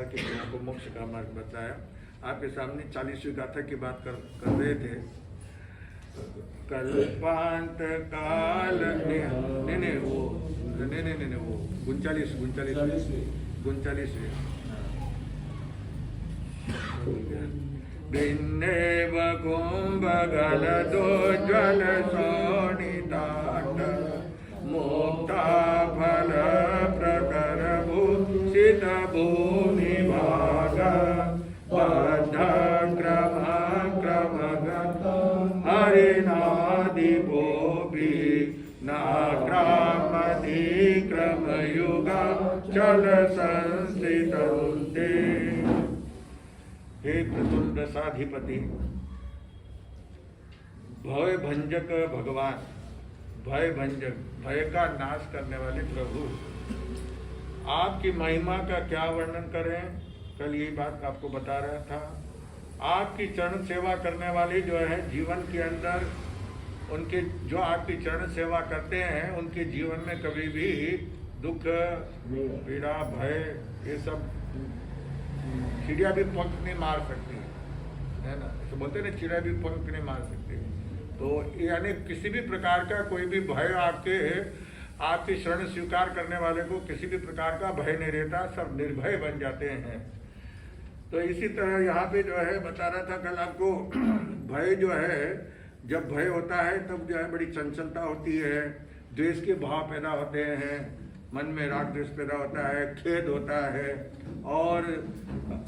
कि मैंने आपको मोक्ष का मार्ग बताया। आपके सामने 40वीं गाथा की बात कर रहे थे। कल्पांत काल नहीं वो 39वीं भिन्नेव कुम्भगलदोज्ज्वल शोणिताट मुक्ता फल प्रकर भूषित भूमिभाग बद्ध क्रम क्रमगत हरिनादिभोपि नाग्रामधिक्रमयुग चल संस्थितन्ते। हे प्रतुंड साधिपति, भय भंजक भगवान, भय भंजक, भय का नाश करने वाले प्रभु, आपकी महिमा का क्या वर्णन करें। कल यही बात आपको बता रहा था। आपकी चरण सेवा करने वाले जो है जीवन के अंदर, उनके जो आपकी चरण सेवा करते हैं उनके जीवन में कभी भी दुख पीड़ा भय ये सब चिड़िया भी पंख नहीं मार सकती है ना। तो बोलते ना चिड़िया भी पंख नहीं मार सकती। तो यानी किसी भी प्रकार का कोई भी भय आपकी शरण स्वीकार करने वाले को किसी भी प्रकार का भय नहीं रहता, सब निर्भय बन जाते हैं। तो इसी तरह यहाँ पे जो है बता रहा था कल आपको, भय जो है जब भय होता है तब जो है बड़ी चंचलता होती है, द्वेष के भाव पैदा होते हैं, मन में राग द्वेष पैदा होता है, खेद होता है, और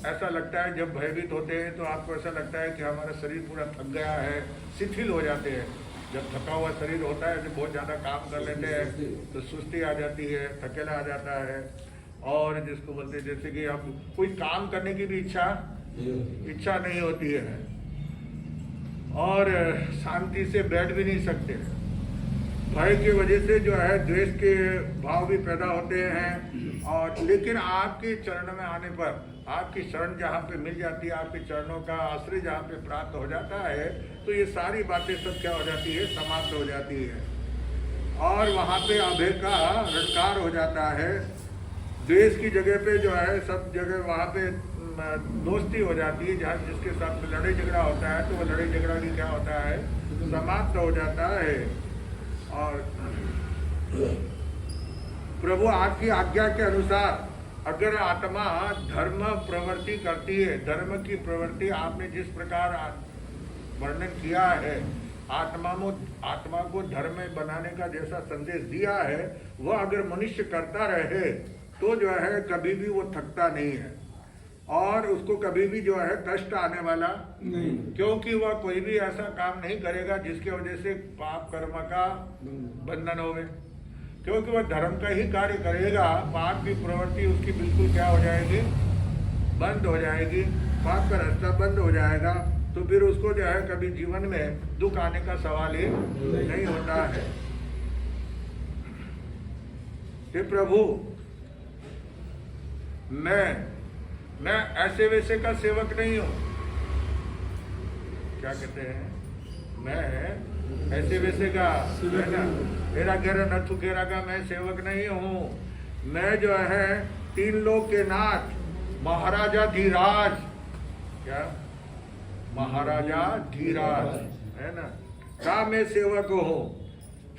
ऐसा लगता है जब भयभीत होते हैं तो आपको ऐसा लगता है कि हमारा शरीर पूरा थक गया है, शिथिल हो जाते हैं। जब थका हुआ शरीर होता है तो बहुत ज़्यादा काम कर लेते हैं तो सुस्ती आ जाती है, थकेला आ जाता है, और जिसको बोलते हैं जैसे कि अब कोई काम करने की भी इच्छा नहीं होती है, और शांति से बैठ भी नहीं सकते। भय की वजह से जो है द्वेष के भाव भी पैदा होते हैं। और लेकिन आपके चरण में आने पर, आपकी शरण जहाँ पे मिल जाती है, आपके चरणों का आश्रय जहाँ पे प्राप्त हो जाता है, तो ये सारी बातें सब क्या हो जाती है, समाप्त हो जाती है, और वहाँ पे अभय का रटकार हो जाता है। द्वेष की जगह पे जो है सब जगह वहाँ पे दोस्ती हो जाती है। जहाँ जिसके साथ में लड़ाई झगड़ा होता है तो वो लड़ाई झगड़ा भी क्या होता है, समाप्त हो जाता है। और प्रभु आपकी आज्ञा के अनुसार अगर आत्मा धर्म प्रवृत्ति करती है, धर्म की प्रवृत्ति आपने जिस प्रकार वर्णन किया है, आत्मा को धर्म में बनाने का जैसा संदेश दिया है, वह अगर मनुष्य करता रहे तो जो है कभी भी वो थकता नहीं है, और उसको कभी भी जो है कष्ट आने वाला नहीं, क्योंकि वह कोई भी ऐसा काम नहीं करेगा जिसके वजह से पाप कर्म का बंधन होवे, क्योंकि वह धर्म का ही कार्य करेगा। पाप की प्रवृत्ति उसकी बिल्कुल क्या हो जाएगी, बंद हो जाएगी, पाप का रास्ता बंद हो जाएगा, तो फिर उसको जो है कभी जीवन में दुख आने का सवाल ही नहीं होता है। हे प्रभु, मैं ऐसे वैसे का सेवक नहीं हूँ। क्या कहते हैं, मैं ऐसे वैसे का है ना, मेरा घेरा न थुकेरा का मैं सेवक नहीं हूँ। मैं जो है 3 लोक के नाथ महाराजा धीराज, क्या महाराजा धीराज है ना, का मैं सेवक हूँ।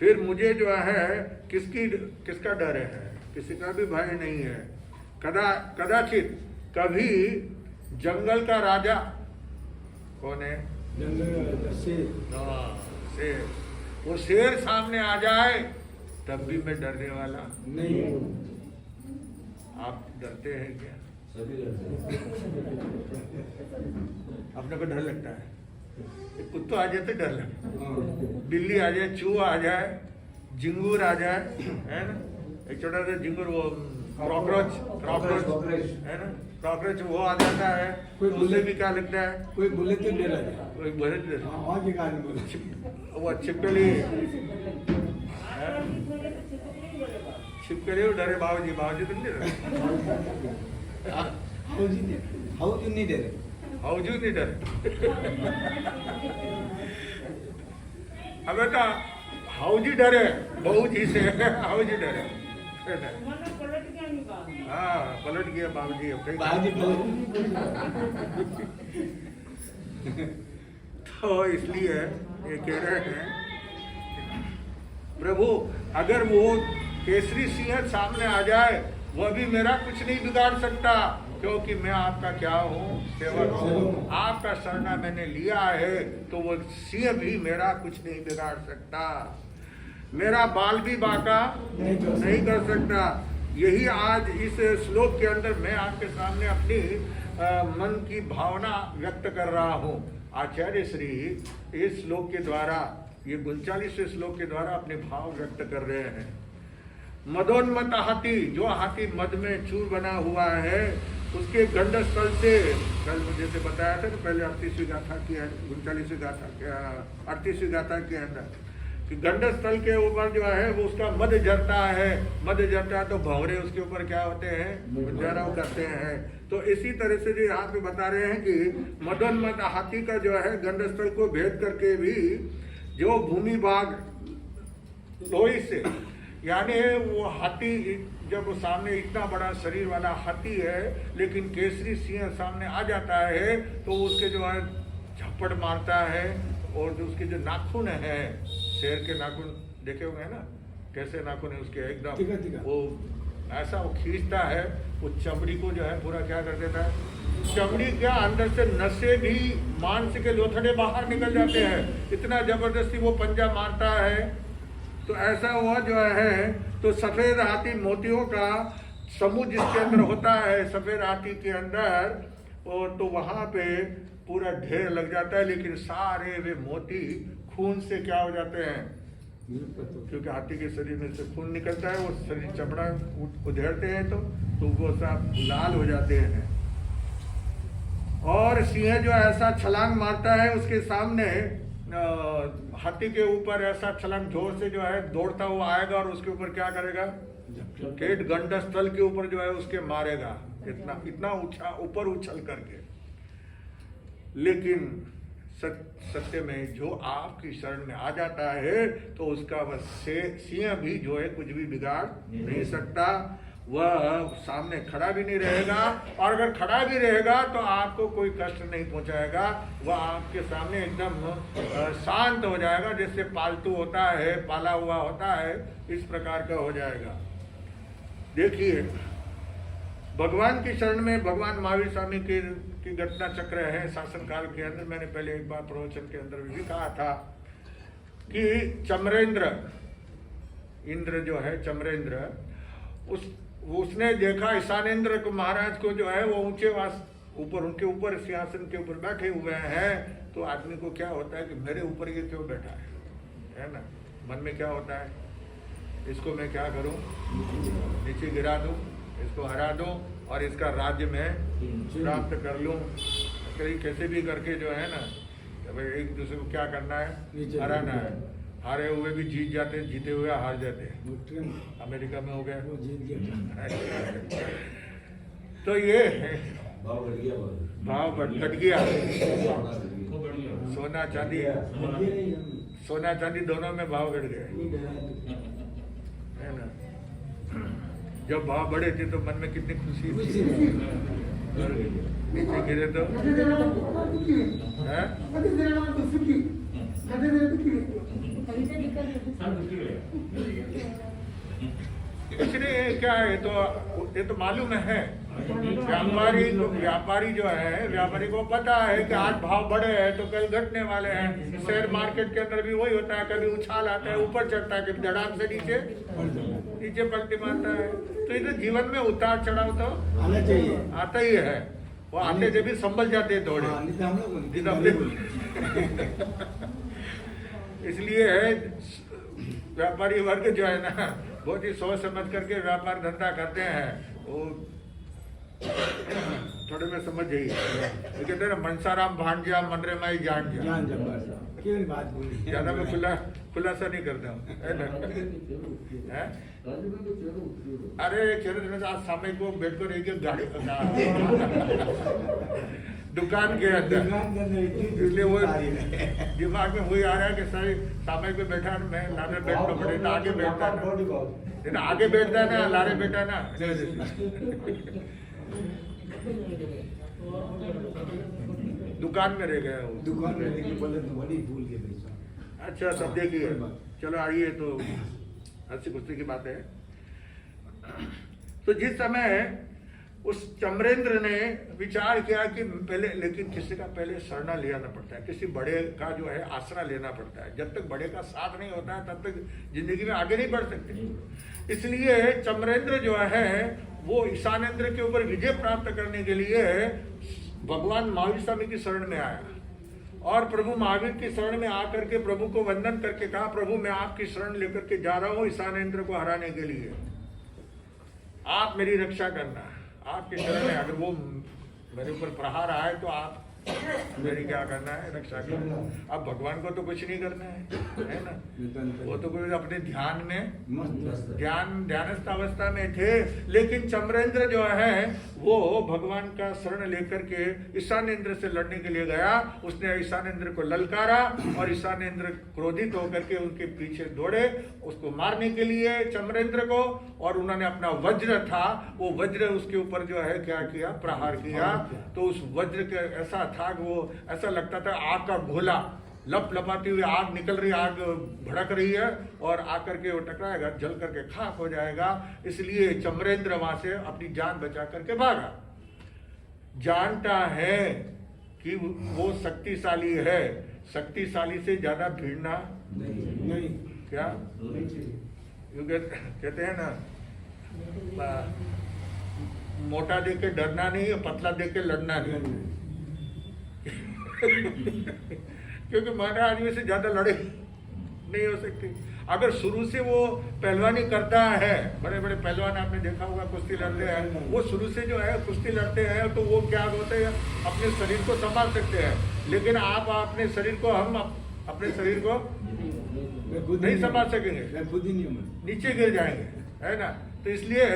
फिर मुझे जो है किसका डर है, किसी का भी भय नहीं है। कदाचित कभी जंगल का राजा कौन है, शेर, शेर, वो शेर सामने आ जाए तब भी मैं डरने वाला नहीं हूँ। आप डरते हैं क्या? अपने को डर लगता है, कुत्ता आ जाए तो डर लगता है, बिल्ली आ जाए, चूहा आ जाए, झिंगुर आ जाए, है ना, एक छोटा सा झिंगुर, वो कॉकरोच है ना, कॉकरोच वो आ जाता है, कोई बोले भी क्या लगता है, कोई बोले तो डर लगता है, कोई बोले तो वो छिपकली डरे, बाबूजी तो नहीं डरे, हाउजी नहीं डरे, अब तो हाउजी डरे, बहुजी से हाउजी डरे। हाँ पलट गया बाबूजी अब कहीं तो इसलिए ये कह रहे हैं प्रभु अगर वो केसरी सिंह सामने आ जाए वह भी मेरा कुछ नहीं बिगाड़ सकता, क्योंकि मैं आपका क्या हूँ, सेवक हूँ। आपका शरणा मैंने लिया है तो वो सिंह भी मेरा कुछ नहीं बिगाड़ सकता, मेरा बाल भी बांका नहीं कर सकता। यही आज इस श्लोक के अंदर मैं आपके सामने अपनी मन की भावना व्यक्त कर रहा हूँ। आचार्य श्री इस श्लोक के द्वारा, ये 39वें श्लोक के द्वारा अपने भाव व्यक्त कर रहे हैं। मदोन्मत हाथी, जो हाथी मद में चूर बना हुआ है, उसके गंडस्थल से, कल मुझे से बताया था ना पहले 38वीं गाथा की 39वीं गाथा 38वीं गाथा के अंदर कि गंडस्थल के ऊपर जो है वो उसका मद जरता है, मद जरता है तो भंवरे उसके ऊपर क्या होते हैं, जराव करते हैं। तो इसी तरह से जो यहाँ पे बता रहे हैं कि मदोन्मत हाथी का जो है गंडस्थल को भेद करके भी जो भूमि बाघ लोही से, यानी वो हाथी जब वो सामने इतना बड़ा शरीर वाला हाथी है लेकिन केसरी सिंह सामने आ जाता है तो उसके जो है झप्पड़ मारता है और जो उसके जो नाखून है, शेर के नाखून देखे हुए हैं ना, कैसे नाखून है उसके एकदम वो ऐसा वो खींचता है, वो चमड़ी को जो है पूरा क्या कर देता है, चमड़ी के अंदर से नसें भी मांस के लोथड़े बाहर निकल जाते हैं, इतना जबरदस्ती वो पंजा मारता है। तो ऐसा हुआ जो है तो सफेद हाथी मोतियों का समूह जिसके अंदर होता है, सफेद हाथी के अंदर और तो वहां पे पूरा ढेर लग जाता है, लेकिन सारे वे मोती खून से क्या हो जाते हैं, क्योंकि हाथी के शरीर में से खून निकलता है, वो शरीर चमड़ा उधेड़ते हैं तो वो सब लाल हो जाते हैं। और सिंह जो ऐसा छलांग मारता है उसके सामने हाथी के ऊपर ऐसा छलांग जोर से जो है दौड़ता हुआ आएगा और उसके ऊपर क्या करेगा, केट गंडस्थल के ऊपर जो है उसके मारेगा, इतना ऊपर उछल करके। लेकिन सत्य में जो आपकी शरण में आ जाता है तो उसका वह सिंह भी जो है कुछ भी बिगाड़ नहीं सकता, वह सामने खड़ा भी नहीं रहेगा, और अगर खड़ा भी रहेगा तो आपको कोई कष्ट नहीं पहुंचाएगा, वह आपके सामने एकदम शांत हो जाएगा, जैसे पालतू होता है, पाला हुआ होता है, इस प्रकार का हो जाएगा। देखिए भगवान की शरण में भगवान महावीर स्वामी की घटना चक्र है शासन काल के अंदर। मैंने पहले एक बार प्रवचन के अंदर भी कहा था कि चमरेंद्र, इंद्र जो है चमरेंद्र, उसने देखा ईशानेंद्र को महाराज को जो है वो ऊंचे ऊपर उनके ऊपर सिंहासन के ऊपर बैठे हुए हैं, तो आदमी को क्या होता है कि मेरे ऊपर ये क्यों बैठा है ना, मन में क्या होता है, इसको मैं क्या करूं, नीचे गिरा दूं, इसको हरा दूं और इसका राज्य में प्राप्त कर लूं, कैसे भी करके जो है ना, एक दूसरे को क्या करना है, हराना है। हारे हुए भी जीत जाते हैं, जीते हुए हार जाते हैं, अमेरिका में हो गया तो ये भाव घट गया। सोना चांदी दोनों में भाव घट गए है ना। जब भाव बढ़े थे तो मन में कितनी खुशी थी, नीचे गिरे तो इसलिए क्या है, ये तो मालूम है, व्यापारी जो है, व्यापारी को पता है कि आज भाव बढ़े हैं तो कल घटने वाले हैं। शेयर मार्केट के अंदर भी वही होता है, कभी उछाल आता है, ऊपर चढ़ता है, कभी धड़ाम से नीचे पलटी मारता है। तो ये तो जीवन में उतार चढ़ाव तो आना चाहिए, आता ही है, वो आते जब भी संभल जाते हैं थोड़े। इसलिए है व्यापारी वर्ग जो है ना, बहुत ही सोच समझ करके व्यापार धंधा करते हैं, वो थोड़े में समझ जाइए। कहते हैं ना, मनसाराम भांजा मनरे माई जान जा, ज्यादा मैं खुलासा नहीं करता हूँ। अरे चलो आज सामने को बैठकर एक गाड़ी दुकान के अंदर, इसलिए वो दिमाग में वही आ रहा है कि सारी सामने पे बैठा मैं लाने बैठना पड़ेगा, आगे बैठता है, ना आगे बैठता है ना लारे बेटा ना। दुकान में रह गया वो, दुकान में रह गया, बोले तो बड़ी भूल गए भाई। अच्छा सब देखिए, चलो आइए, तो हंसी खुशी की बात है। तो जिस समय उस चमरेंद्र ने विचार किया कि पहले, लेकिन किसी का पहले शरणा लेना पड़ता है, किसी बड़े का जो है आसरा लेना पड़ता है। जब तक बड़े का साथ नहीं होता है तब तक जिंदगी में आगे नहीं बढ़ सकते। इसलिए चमरेंद्र जो है वो ईशानेंद्र के ऊपर विजय प्राप्त करने के लिए भगवान महावीर स्वामी की शरण में आया और प्रभु महावीर की शरण में आकर के प्रभु को वंदन करके कहा, प्रभु मैं आपकी शरण लेकर के जा रहा हूं ईशानेंद्र को हराने के लिए, आप मेरी रक्षा करना, आपकी शरण में अगर वो मेरे ऊपर प्रहार आए तो आप मेरी क्या करना है, रक्षा करना। अब भगवान को तो कुछ नहीं करना है ना, वो तो कोई अपने ध्यान में ध्यानस्थ अवस्था में थे। लेकिन चमरेंद्र जो है वो भगवान का शरण लेकर के ईशानेंद्र से लड़ने के लिए गया। उसने ईशानेंद्र को ललकारा और ईशानेंद्र क्रोधित होकर के उनके पीछे दौड़े उसको मारने के लिए चमरेंद्र को, और उन्होंने अपना वज्र था वो वज्र उसके ऊपर जो है क्या किया, प्रहार किया। तो उस वज्र के ऐसा था कि वो ऐसा लगता था आग का गोला, लप लपाती हुई आग निकल रही, आग भड़क रही है और आकर के वो टकराएगा, जल करके खाक हो जाएगा। इसलिए चमरेंद्र वहां से अपनी जान बचा करके भागा। जानता है कि वो शक्तिशाली है, शक्तिशाली से ज्यादा भिड़ना नहीं। क्या कहते हैं ना, मोटा देख के डरना नहीं, पतला देख के लड़ना नहीं। क्योंकि मोटा आदमी से ज्यादा लड़े नहीं हो सकती। अगर शुरू से वो पहलवानी करता है, बड़े बड़े पहलवान आपने देखा होगा कुश्ती लड़ते हैं, वो शुरू से जो है कुश्ती लड़ते हैं तो वो क्या होते हैं, अपने शरीर को संभाल सकते हैं। लेकिन आप अपने शरीर को, हम अपने शरीर को नहीं संभाल सकेंगे, खुद ही नीचे गिर जाएंगे, है ना। तो इसलिए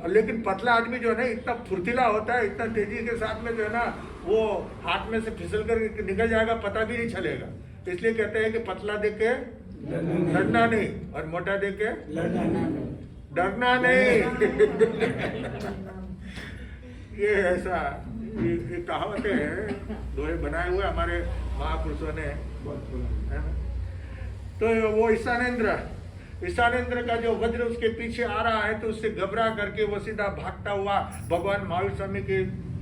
लेकिन पतला आदमी जो है ना इतना फुर्तीला होता है, इतना तेजी के साथ में जो है ना वो हाथ में से फिसल कर निकल जाएगा, पता भी नहीं चलेगा। तो इसलिए कहते हैं कि पतला देख के लड़ना नहीं और मोटा देख के डरना नहीं। ये ऐसा ये कहावतें हैं दोहे बनाए हुए हमारे महापुरुषों ने, है ना। तो वो ईशानेंद्र का जो वज्र उसके पीछे आ रहा है तो उससे घबरा करके वो सीधा भागता हुआ भगवान महावीर स्वामी के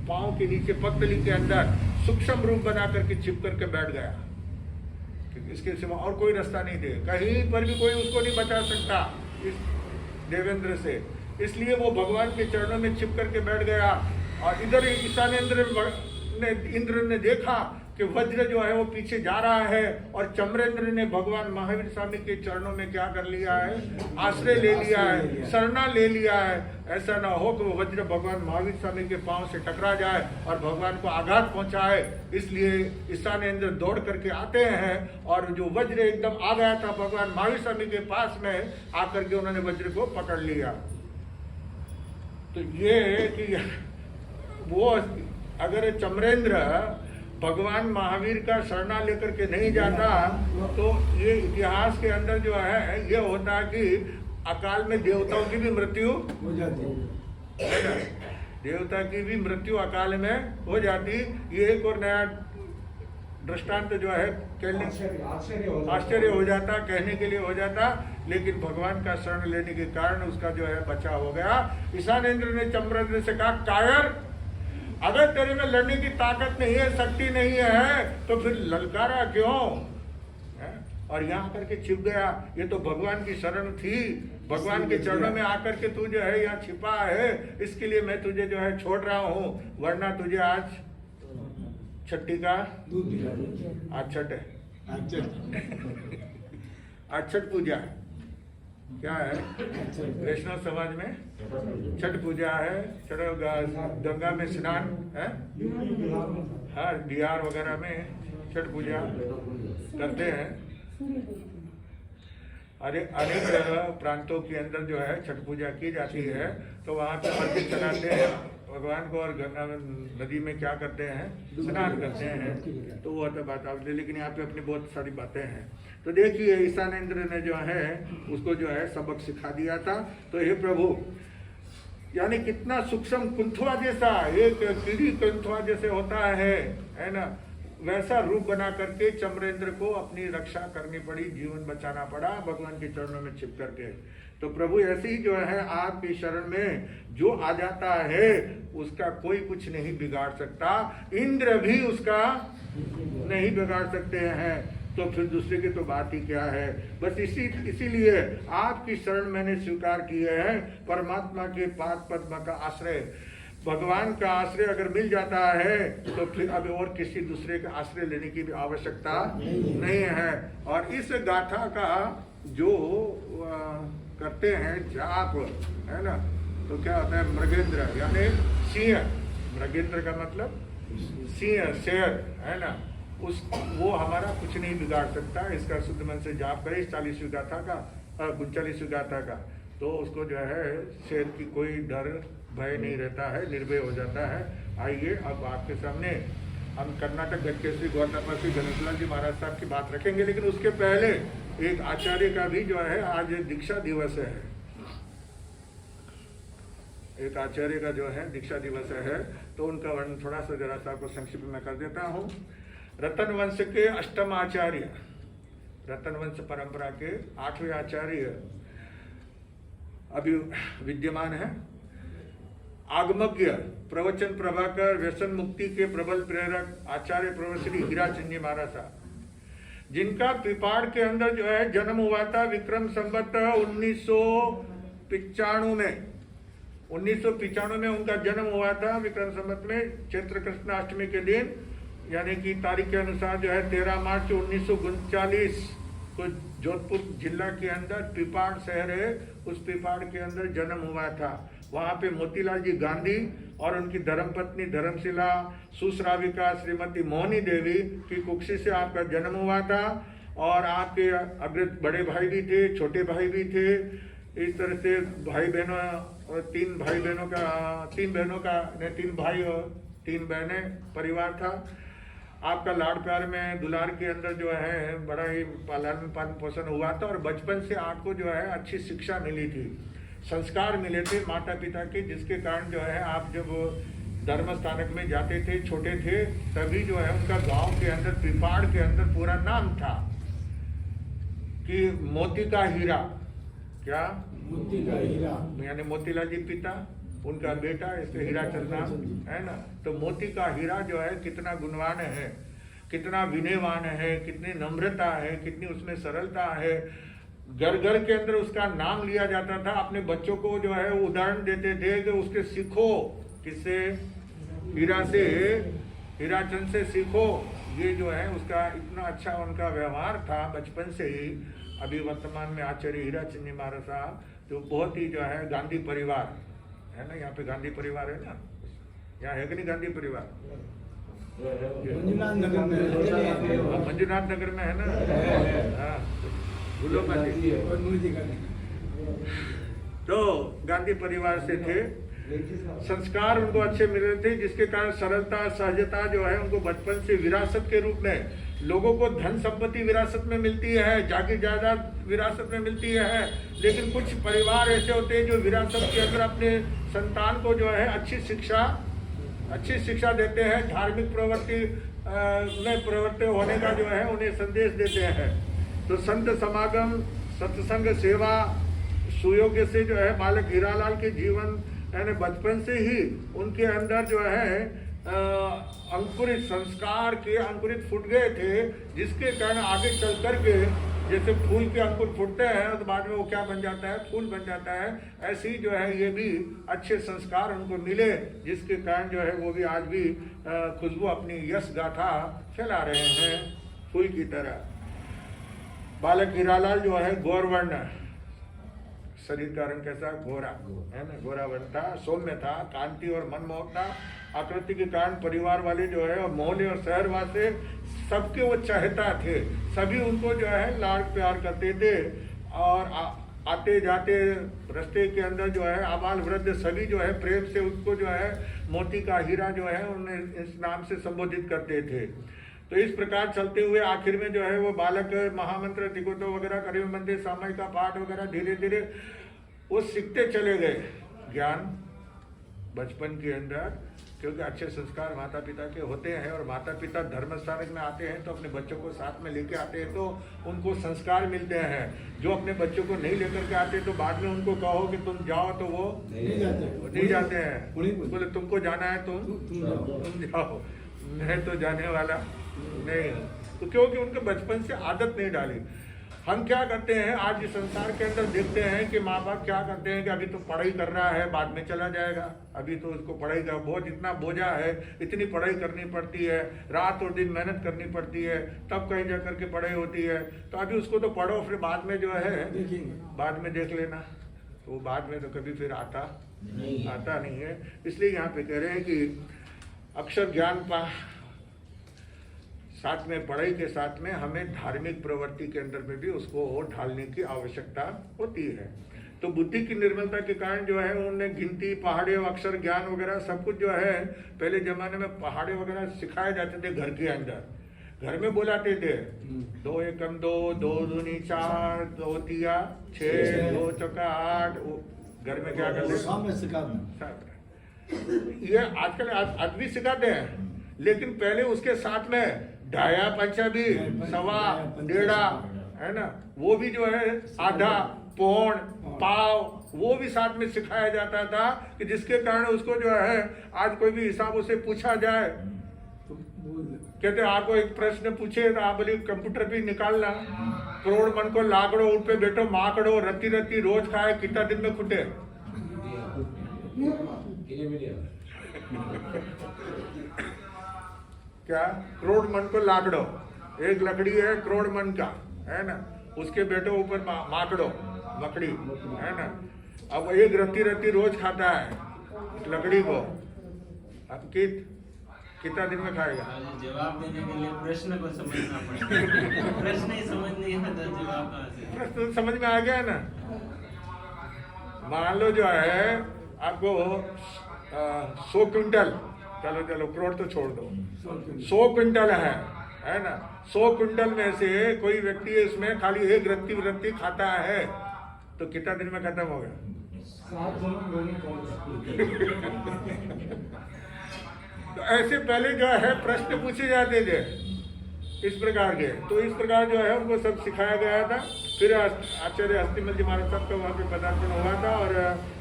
पांव के नीचे पगतली के अंदर सूक्ष्म रूप बना करके छिप करके बैठ गया। इसके सिवा और कोई रास्ता नहीं थे, कहीं पर भी कोई उसको नहीं बचा सकता इस देवेंद्र से। इसलिए वो भगवान के चरणों में छिप करके बैठ गया। और इधर इंद्र ने देखा कि वज्र जो है वो पीछे जा रहा है और चमरेंद्र ने भगवान महावीर स्वामी के चरणों में क्या कर लिया है, आश्रय ले लिया है, शरणा ले लिया है। ऐसा ना हो कि वो वज्र भगवान महावीर स्वामी के पांव से टकरा जाए और भगवान को आघात पहुंचाए। इसलिए ईशानेंद्र दौड़ करके आते हैं और जो वज्र एकदम आ गया था भगवान महावीर स्वामी के पास में आकर के उन्होंने वज्र को पकड़ लिया। तो ये कि वो अगर चमरेंद्र भगवान महावीर का शरणा लेकर के नहीं जाता तो ये इतिहास के अंदर जो है ये होता कि अकाल में देवताओं की भी मृत्यु हो जाती है, देवता की भी मृत्यु अकाल में हो जाती। ये एक और नया दृष्टांत जो है आश्चर्य हो जाता, कहने के लिए हो जाता, लेकिन भगवान का शरण लेने के कारण उसका जो है बचाव हो गया। ईशानेंद्र ने चमरेंद्र से कहा, कायर अगर तेरे में लड़ने की ताकत नहीं है, शक्ति नहीं है तो फिर ललकारा क्यों है? और यहाँ करके छिप गया। ये तो भगवान की शरण थी, भगवान के चरणों में आकर के तू जो है यहाँ छिपा है, इसके लिए मैं तुझे जो है छोड़ रहा हूँ, वरना तुझे आज छठी का आज छठ है, आज छठ पूजा है। क्या है वैष्णव समाज में छठ पूजा है, गंगा में स्नान है, हाँ बिहार वगैरह में छठ पूजा करते हैं। अनेक प्रांतों के अंदर जो है छठ पूजा की जाती है। तो वहाँ पे मंदिर चलाते हैं भगवान को और गंगा में नदी में क्या करते हैं, स्नान करते हैं। तो वो तो बात आप, लेकिन यहाँ पे अपनी बहुत सारी बातें हैं। तो देखिए ईशानेंद्र ने जो है उसको जो है सबक सिखा दिया था। तो हे प्रभु, यानी कितना सूक्ष्म कुंथवा जैसा, एक कीड़ी कुंथवा जैसे होता है ना, वैसा रूप बना करके चमरेंद्र को अपनी रक्षा करनी पड़ी, जीवन बचाना पड़ा भगवान के चरणों में छिप करके। तो प्रभु ऐसे ही जो है आपकी शरण में जो आ जाता है उसका कोई कुछ नहीं बिगाड़ सकता, इंद्र भी उसका नहीं बिगाड़ सकते हैं। तो फिर दूसरे की तो बात ही क्या है। बस इसीलिए आपकी शरण मैंने स्वीकार किए हैं, परमात्मा के पाद पद्म का आश्रय, भगवान का आश्रय अगर मिल जाता है तो फिर अब और किसी दूसरे का आश्रय लेने की भी आवश्यकता नहीं है। और इस गाथा का जो करते हैं जाप, है ना, तो क्या होता है, मृगेंद्र यानी सिंह, मृगेंद्र का मतलब सिंह, शेर, है ना, उस वो हमारा कुछ नहीं बिगाड़ सकता। इसका शुद्ध मन से जाप करे 40वीं गाथा का, 39वीं गाथा का, तो उसको जो है शेर की कोई डर भय नहीं रहता है, निर्भय हो जाता है। आइए अब आपके सामने हम कर्नाटक गढ़केसरी गौतम श्री गणेशलाल जी महाराज साहब की बात रखेंगे, लेकिन उसके पहले एक आचार्य का भी जो है आज दीक्षा दिवस है, एक आचार्य का जो है दीक्षा दिवस है। तो उनका वर्णन थोड़ा सा जरा सा आपको संक्षिप्त में कर देता हूँ। रतन वंश के अष्टम आचार्य, रतन वंश परंपरा के 8वें आचार्य अभी विद्यमान है। आगमज्ञ, प्रवचन प्रभाकर, व्यसन मुक्ति के प्रबल प्रेरक आचार्य प्रवर श्री हीराचंद जी महाराज साहब, जिनका पिपाड़ के अंदर जो है जन्म हुआ था विक्रम संवत 1995 में। 1995 में उनका जन्म हुआ था विक्रम संवत में, चैत्र कृष्ण अष्टमी के दिन, यानी कि तारीख के अनुसार जो है 13 मार्च 1939 को जोधपुर जिला के अंदर पिपाड़ शहर है, उस पिपाड़ के अंदर जन्म हुआ था। वहाँ पे मोतीलाल जी गांधी और उनकी धर्मपत्नी धर्मशिला सुश्राविका श्रीमती मोहनी देवी की कुक्षी से आपका जन्म हुआ था। और आपके अग्र बड़े भाई भी थे, छोटे भाई भी थे। इस तरह से भाई बहनों, 3 भाई बहनों का, 3 बहनों का, 3 भाई और 3 बहनें परिवार था। आपका लाड़ प्यार में दुलार के अंदर जो है बड़ा ही पालन पोषण हुआ था। और बचपन से आपको जो है अच्छी शिक्षा मिली थी, संस्कार मिले थे माता पिता के, जिसके कारण जो है आप जब धर्म स्थानक में जाते थे, छोटे थे, तभी जो है उनका गांव के अंदर पिपाड़ के अंदर पूरा नाम था कि मोती का हीरा। क्या? मोती का हीरा, यानी मोतीलाल जी पिता, उनका बेटा, इसके हीराचंद नाम है ना। तो मोती का हीरा जो है कितना गुणवान है, कितना विनयवान है, कितनी नम्रता है, कितनी उसमें सरलता है। घर घर के अंदर उसका नाम लिया जाता था। अपने बच्चों को जो है उदाहरण देते थे कि उसके सीखो, किससे? हीरा से, हीराचंद से सीखो। ये जो है उसका इतना अच्छा उनका व्यवहार था बचपन से ही। अभी वर्तमान में आचार्य हीराचंद जी महाराज साहब जो बहुत ही जो है गांधी परिवार है ना, यहाँ पे गांधी परिवार है ना, यहाँ है कि नहीं गांधी परिवार? मंजुनाथ नगर में, मंजुनाथ नगर में है ना। हाँ, भूलो मत। तो गांधी परिवार से थे, संस्कार उनको अच्छे मिले थे, जिसके कारण सरलता सहजता जो है उनको बचपन से विरासत के रूप में, लोगों को धन संपत्ति विरासत में मिलती है, जागीर जायदाद विरासत में मिलती है, लेकिन कुछ परिवार ऐसे होते हैं जो विरासत के अंदर अपने संतान को जो है अच्छी शिक्षा देते हैं, धार्मिक प्रवृत्ति में प्रवृत्ति होने का जो है उन्हें संदेश देते हैं। तो संत समागम, सत्संग, सेवा, सुयोग्य से जो है बालक हीरालाल के जीवन यानी बचपन से ही उनके अंदर जो है अंकुरित संस्कार के अंकुरित फूट गए थे, जिसके कारण आगे चल करके जैसे फूल के अंकुर फूटते हैं तो बाद में वो क्या बन जाता है? फूल बन जाता है। ऐसे ही जो है ये भी अच्छे संस्कार उनको मिले, जिसके कारण जो है वो भी आज भी खुशबू अपनी यश गाथा फैला रहे हैं फूल की तरह। बालक हीरालाल जो है गौरवर्ण, शरीर का रंग कैसा? गोरा है ना, गोरा वर्ण था, सौम्य था, कांति और मनमोहक था। आकृति के कारण परिवार वाले जो है और मोहल्ले और शहरवासी सबके वो चाहता थे, सभी उनको जो है लाड प्यार करते थे। और आते जाते रास्ते के अंदर जो है आबाल वृद्ध सभी जो है प्रेम से उसको जो है मोती का हीरा जो है उन्हें इस नाम से संबोधित करते थे। तो इस प्रकार चलते हुए आखिर में जो है वो बालक महामंत्र तिकोतो वगैरह करीब मंदिर सामयिक का पाठ वगैरह धीरे धीरे वो सीखते चले गए ज्ञान बचपन के अंदर, क्योंकि अच्छे संस्कार माता पिता के होते हैं और माता पिता धर्म स्थान में आते हैं तो अपने बच्चों को साथ में लेके आते हैं तो उनको संस्कार मिलते हैं। जो अपने बच्चों को नहीं लेकर के आते तो बाद में उनको कहो कि तुम जाओ तो वो नहीं जाते हैं, बोले तुमको जाना है तुम जाओ, मैं तो जाने वाला नहीं हूँ। तो क्योंकि उनके बचपन से आदत नहीं डाली। हम क्या करते हैं आज इस संसार के अंदर देखते हैं कि माँ बाप क्या करते हैं कि अभी तो पढ़ाई कर रहा है बाद में चला जाएगा, अभी तो उसको पढ़ाई का बहुत इतना बोझा है, इतनी पढ़ाई करनी पड़ती है, रात और दिन मेहनत करनी पड़ती है, तब कहीं जा करके पढ़ाई होती है। तो अभी उसको तो पढ़ो, फिर बाद में जो है बाद में देख लेना। तो बाद में तो कभी फिर आता नहीं है। इसलिए यहाँ पे कह रहे हैं कि अक्षर ज्ञान साथ में पढ़ाई के साथ में हमें धार्मिक प्रवृत्ति के अंदर में भी उसको ढालने की आवश्यकता होती है। तो बुद्धि की निर्मलता के कारण जो है उन्होंने गिनती पहाड़े अक्षर ज्ञान वगैरह सब कुछ जो है पहले जमाने में पहाड़े वगैरह सिखाए जाते थे घर के अंदर। घर में बुलाते थे 2 एकम 2, 2 दूनी 4, 2 तिया 6, 2 चौका 8। घर में क्या करते ये आजकल आदमी सिखाते हैं, लेकिन पहले उसके साथ में ढाया पंचा भी सवा डेढ़ा है ना, वो भी जो है आधा पौन पाव वो भी साथ में सिखाया जाता था कि जिसके कारण उसको जो है आज कोई भी हिसाब उसे पूछा जाए तो कहते आपको एक प्रश्न पूछे तो आप बोले कंप्यूटर भी निकालना, करोड़ मन को लाकड़ो उठ पे बैठो माकड़ो रत्ती रत्ती रोज खाए कितना दिन में खुटे। क्या करोड़ मन को लाकड़ो, एक लकड़ी है करोड़ मन का है ना, उसके बेटो ऊपर माकड़ो मकड़ी है ना। अब एक रत्ती रत्ती रोज खाता है लकड़ी को, अब कितना दिन में खाएगा? जवाब देने के लिए प्रश्न को समझना पड़ेगा। प्रश्न ही समझ नहीं आता, जवाब कहाँ से? प्रश्न समझ में आ गया ना। मान लो जो है आपको 100 क्विंटल, चलो करोड़ तो छोड़ दो, 100 क्विंटल है ना। 100 क्विंटल में से कोई व्यक्ति इसमें खाली एक रत्ती खाता है तो कितना दिन में खत्म होगा? 7 तो ऐसे पहले जो है प्रश्न पूछे जाते थे इस प्रकार के। तो इस प्रकार जो है उनको सब सिखाया गया था। फिर आचार्य हस्तिमल जी महाराज साहब का वहाँ पे पदार्पण हुआ था और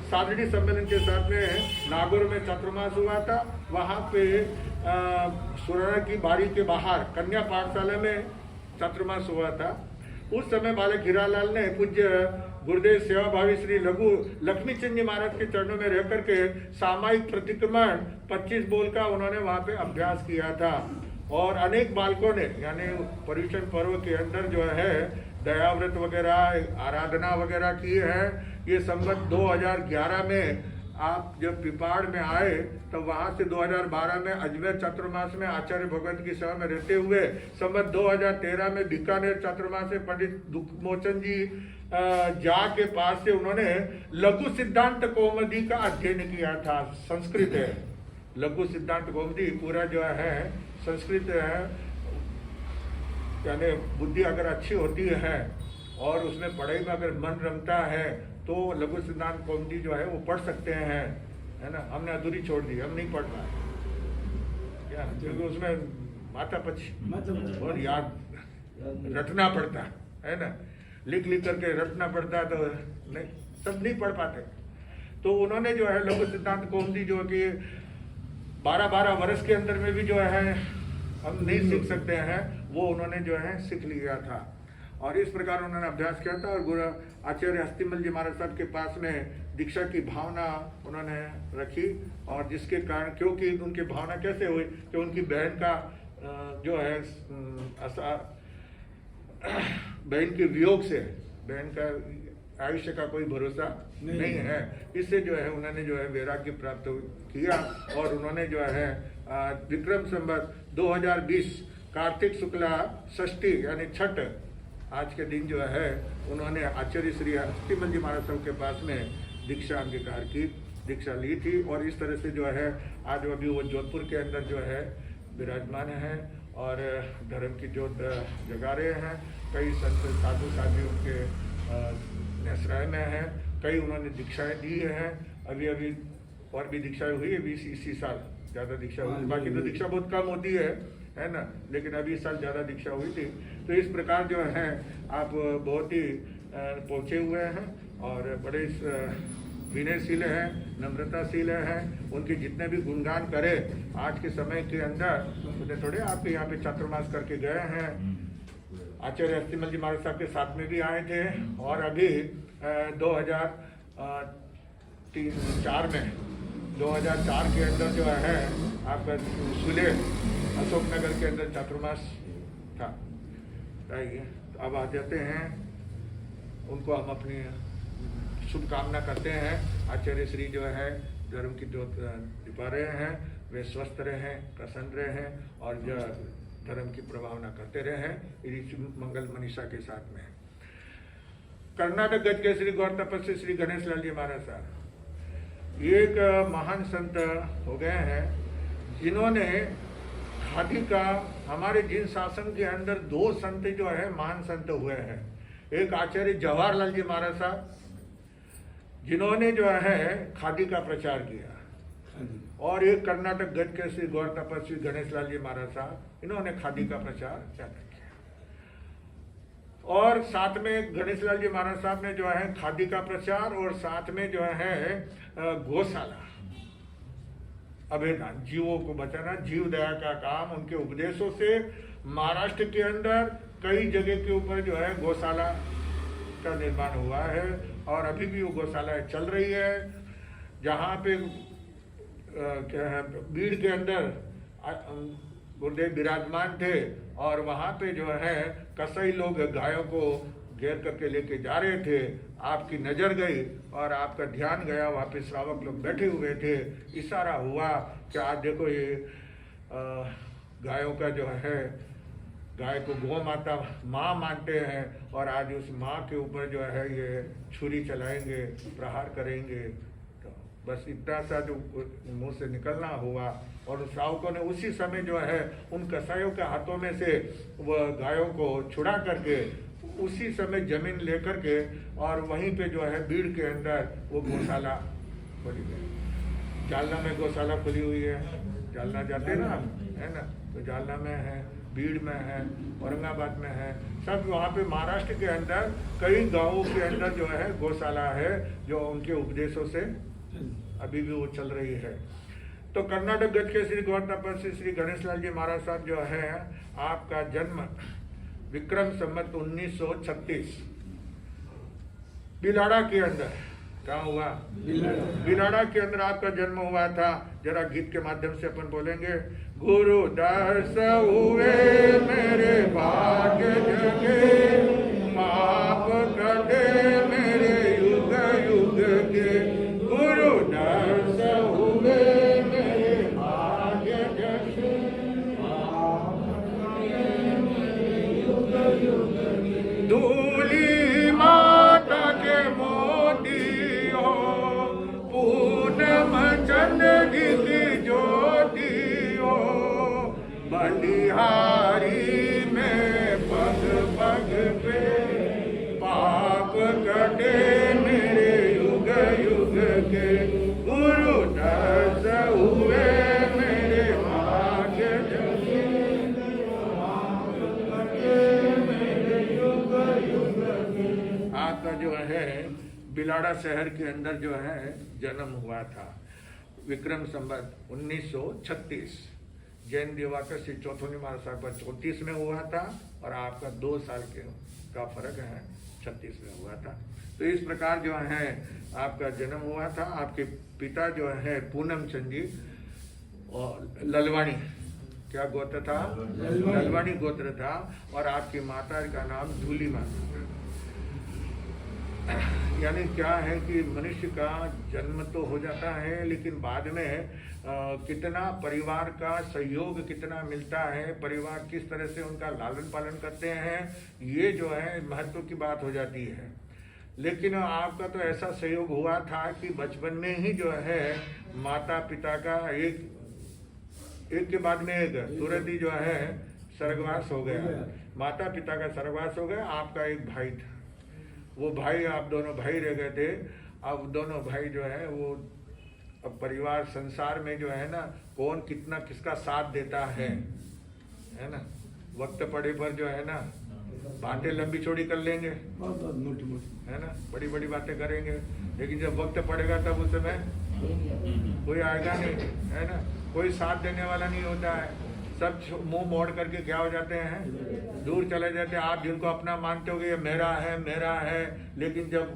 सादड़ी सम्मेलन के साथ में नागौर में चातुर्मास हुआ था। वहाँ पे सुराना की बाड़ी के बाहर कन्या पाठशाला में चातुर्मास हुआ था। उस समय बालक हीरालाल ने पूज्य गुरुदेव सेवा भावी श्री लक्ष्मी चंद जी महाराज के चरणों में रह करके सामायिक प्रतिक्रमण 25 बोल का उन्होंने वहाँ पे अभ्यास किया था। और अनेक बालकों ने यानी पर्युषण पर्व के अंदर जो है दयाव्रत वगैरह आराधना वगैरह की है। ये संवत 2011 में आप जब पिपाड़ में आए तो वहाँ से 2012 में अजमेर चातुर्मास में आचार्य भगवत की सेवा में रहते हुए संवत 2013 में बीकानेर चातुर्मास से पंडित दुखमोचन जी जा के पास से उन्होंने लघु सिद्धांत कौमुदी का अध्ययन किया था। संस्कृत है लघु सिद्धांत कौमुदी, पूरा जो है संस्कृत है। यानी बुद्धि अगर अच्छी होती है और उसमें पढ़ाई में अगर मन रमता है तो लघु सिद्धांत कौमुदी जो है वो पढ़ सकते हैं, है ना। हमने अधूरी छोड़ दी, हम नहीं पढ़ पाए क्या, क्योंकि उसमें माता पची और याद रटना पड़ता है ना, लिख करके रटना पड़ता तो नहीं, सब नहीं पढ़ पाते। तो उन्होंने जो है लघु सिद्धांत कौमुदी जो कि 12-12 वर्ष के अंदर में भी जो है हम नहीं सीख सकते हैं, वो उन्होंने जो है सीख लिया था। और इस प्रकार उन्होंने अभ्यास किया था। और गुरु आचार्य हस्तिमल जी महाराज साहब के पास में दीक्षा की भावना उन्होंने रखी। और जिसके कारण, क्योंकि उनकी भावना कैसे हुई कि उनकी बहन का जो है बहन के वियोग से, बहन का आयुष्य का कोई भरोसा नहीं है, इससे जो है उन्होंने जो है वैराग्य प्राप्त किया। और उन्होंने जो है विक्रम संवत 2020 कार्तिक शुक्ला षष्ठी यानी छठ आज के दिन जो है उन्होंने आचार्य श्री हस्तिमल जी महाराज साहब के पास में दीक्षा अंगीकार की दीक्षा ली थी और इस तरह से जो है आज अभी वो जोधपुर के अंदर जो है विराजमान हैं और धर्म की ज्योत जगा रहे हैं। कई संत साधु साध्वी उनके आश्रय में हैं, कई उन्होंने दीक्षाएं दी हैं। अभी अभी और भी दीक्षाएं हुई है 20 इसी साल ज़्यादा दीक्षा हुई, बाकी तो दीक्षा बहुत कम होती है ना, लेकिन अभी इस साल ज़्यादा दीक्षा हुई थी। तो इस प्रकार जो है आप बहुत ही पहुँचे हुए हैं और बड़े विनयशील हैं, नम्रताशील हैं। उनके जितने भी गुणगान करें आज के समय के अंदर, उन्हें थोड़े आपके यहाँ पे चातुर्मास करके गए हैं। आचार्य अस्थिमल जी महाराज साहब के साथ में भी आए थे और अभी 2004 के अंदर जो है आपका सुले अशोकनगर के अंदर चातुर्मास था। तो अब आ जाते हैं, उनको हम अपनी शुभकामना करते हैं। आचार्य श्री जो है धर्म की ज्योत दिखा रहे हैं, वे स्वस्थ रहें, प्रसन्न रहें और जो धर्म की प्रभावना करते रहें, इसी मंगल मनीषा के साथ में। कर्नाटक गज के श्री गौर तपस्वी श्री गणेश लाल जी महाराज साहब एक महान संत हो गए हैं, जिन्होंने खादी का हमारे जिन शासन के अंदर 2 संत जो है महान संत हुए हैं। एक आचार्य जवाहरलाल जी महाराज साहब, जिन्होंने जो है खादी का प्रचार किया, और एक कर्नाटक गज के श्री गौर तपस्वी गणेश लाल जी महाराज साहब, इन्होंने खादी का प्रचार ज़्यादा किया। और साथ में गणेश लाल जी महाराज साहब ने जो है खादी का प्रचार और साथ में जो है गौशाला अभियान, जीवों को बचाना, जीव दया का काम, उनके उपदेशों से महाराष्ट्र के अंदर कई जगह के ऊपर जो है गौशाला का निर्माण हुआ है और अभी भी वो गौशाला चल रही है। जहाँ पे क्या है भीड़ के अंदर गुरुदेव विराजमान थे और वहाँ पे जो है कई लोग गायों को घेर करके लेके जा रहे थे, आपकी नज़र गई और आपका ध्यान गया, वहाँ पे श्रावक लोग बैठे हुए थे। इशारा हुआ कि आज देखो ये गायों का जो है, गाय को गौ माता माँ मानते हैं और आज उस माँ के ऊपर जो है ये छुरी चलाएंगे, प्रहार करेंगे। तो बस इतना सा जो मुंह से निकलना हुआ और श्रावकों ने उसी समय जो है उन कसाईयों के हाथों में से वह गायों को छुड़ा करके उसी समय जमीन लेकर के और वहीं पे जो है भीड़ के अंदर वो गौशाला खुली गई। जालना में गौशाला खुली हुई है, जालना जाते ना है ना, तो जालना में है, भीड़ में है, औरंगाबाद में है, सब वहाँ पे महाराष्ट्र के अंदर कई गांवों के अंदर जो है गौशाला है, जो उनके उपदेशों से अभी भी वो चल रही है। तो कर्नाटक गज के श्री गौर तपस्वी श्री गणेश लाल जी महाराज साहब जो है, आपका जन्म विक्रम संवत 1936 बिलाड़ा के अंदर, कहाँ हुआ? बिलाड़ा के अंदर आपका जन्म हुआ था। जरा गीत के माध्यम से अपन बोलेंगे। गुरु दर्श हुए मेरे भाग्य जगे, पाप कटे मेरे युग युग के। गुरु दर्श हुए मेरे भाग्य जगे, पाप कटे मेरे युग युग के। धूली माता के मोती हो, पूनम चंद्र की ज्योति हो, बलिहारी में पग पग पे पाप कटे मेरे युग युग के। गुरु दर्श हुए मेरे भाग्य जगे, पाप कटे मेरे युग युग के। आपका जो है बिलाड़ा शहर के अंदर जो है जन्म हुआ था। विक्रम संवत 1936। जैन दिवाकर श्री चौथोनी महाराज साहब का 34 में हुआ था और आपका 2 साल का फर्क है, 36 में हुआ था। तो इस प्रकार जो है आपका जन्म हुआ था। आपके पिता जो है पूनम चंद जी और ललवाणी, क्या गोत्र था? ललवाणी गोत्र था। और आपकी माता का नाम धूली माता। यानी क्या है कि मनुष्य का जन्म तो हो जाता है, लेकिन बाद में कितना परिवार का सहयोग कितना मिलता है, परिवार किस तरह से उनका लालन पालन करते हैं, ये जो है महत्व की बात हो जाती है। लेकिन आपका तो ऐसा सहयोग हुआ था कि बचपन में ही जो है माता पिता का एक के बाद में एक तुरंत ही जो है स्वर्गवास हो गया। माता पिता का स्वर्गवास हो गया। आपका एक भाई था, वो भाई, आप दोनों भाई रह गए थे। अब दोनों भाई जो है वो अब परिवार संसार में जो है ना कौन कितना किसका साथ देता है ना। वक्त पड़े पर जो है ना बातें लंबी चौड़ी कर लेंगे, बहुत मोटी मोटी है ना, बड़ी बड़ी बातें करेंगे, लेकिन जब वक्त पड़ेगा तब उस समय कोई आएगा नहीं, है ना, कोई साथ देने वाला नहीं होता है। सब मुंह मोड़ करके क्या हो जाते हैं, दूर चले जाते हैं। आप जिनको अपना मानते हो ये मेरा है, लेकिन जब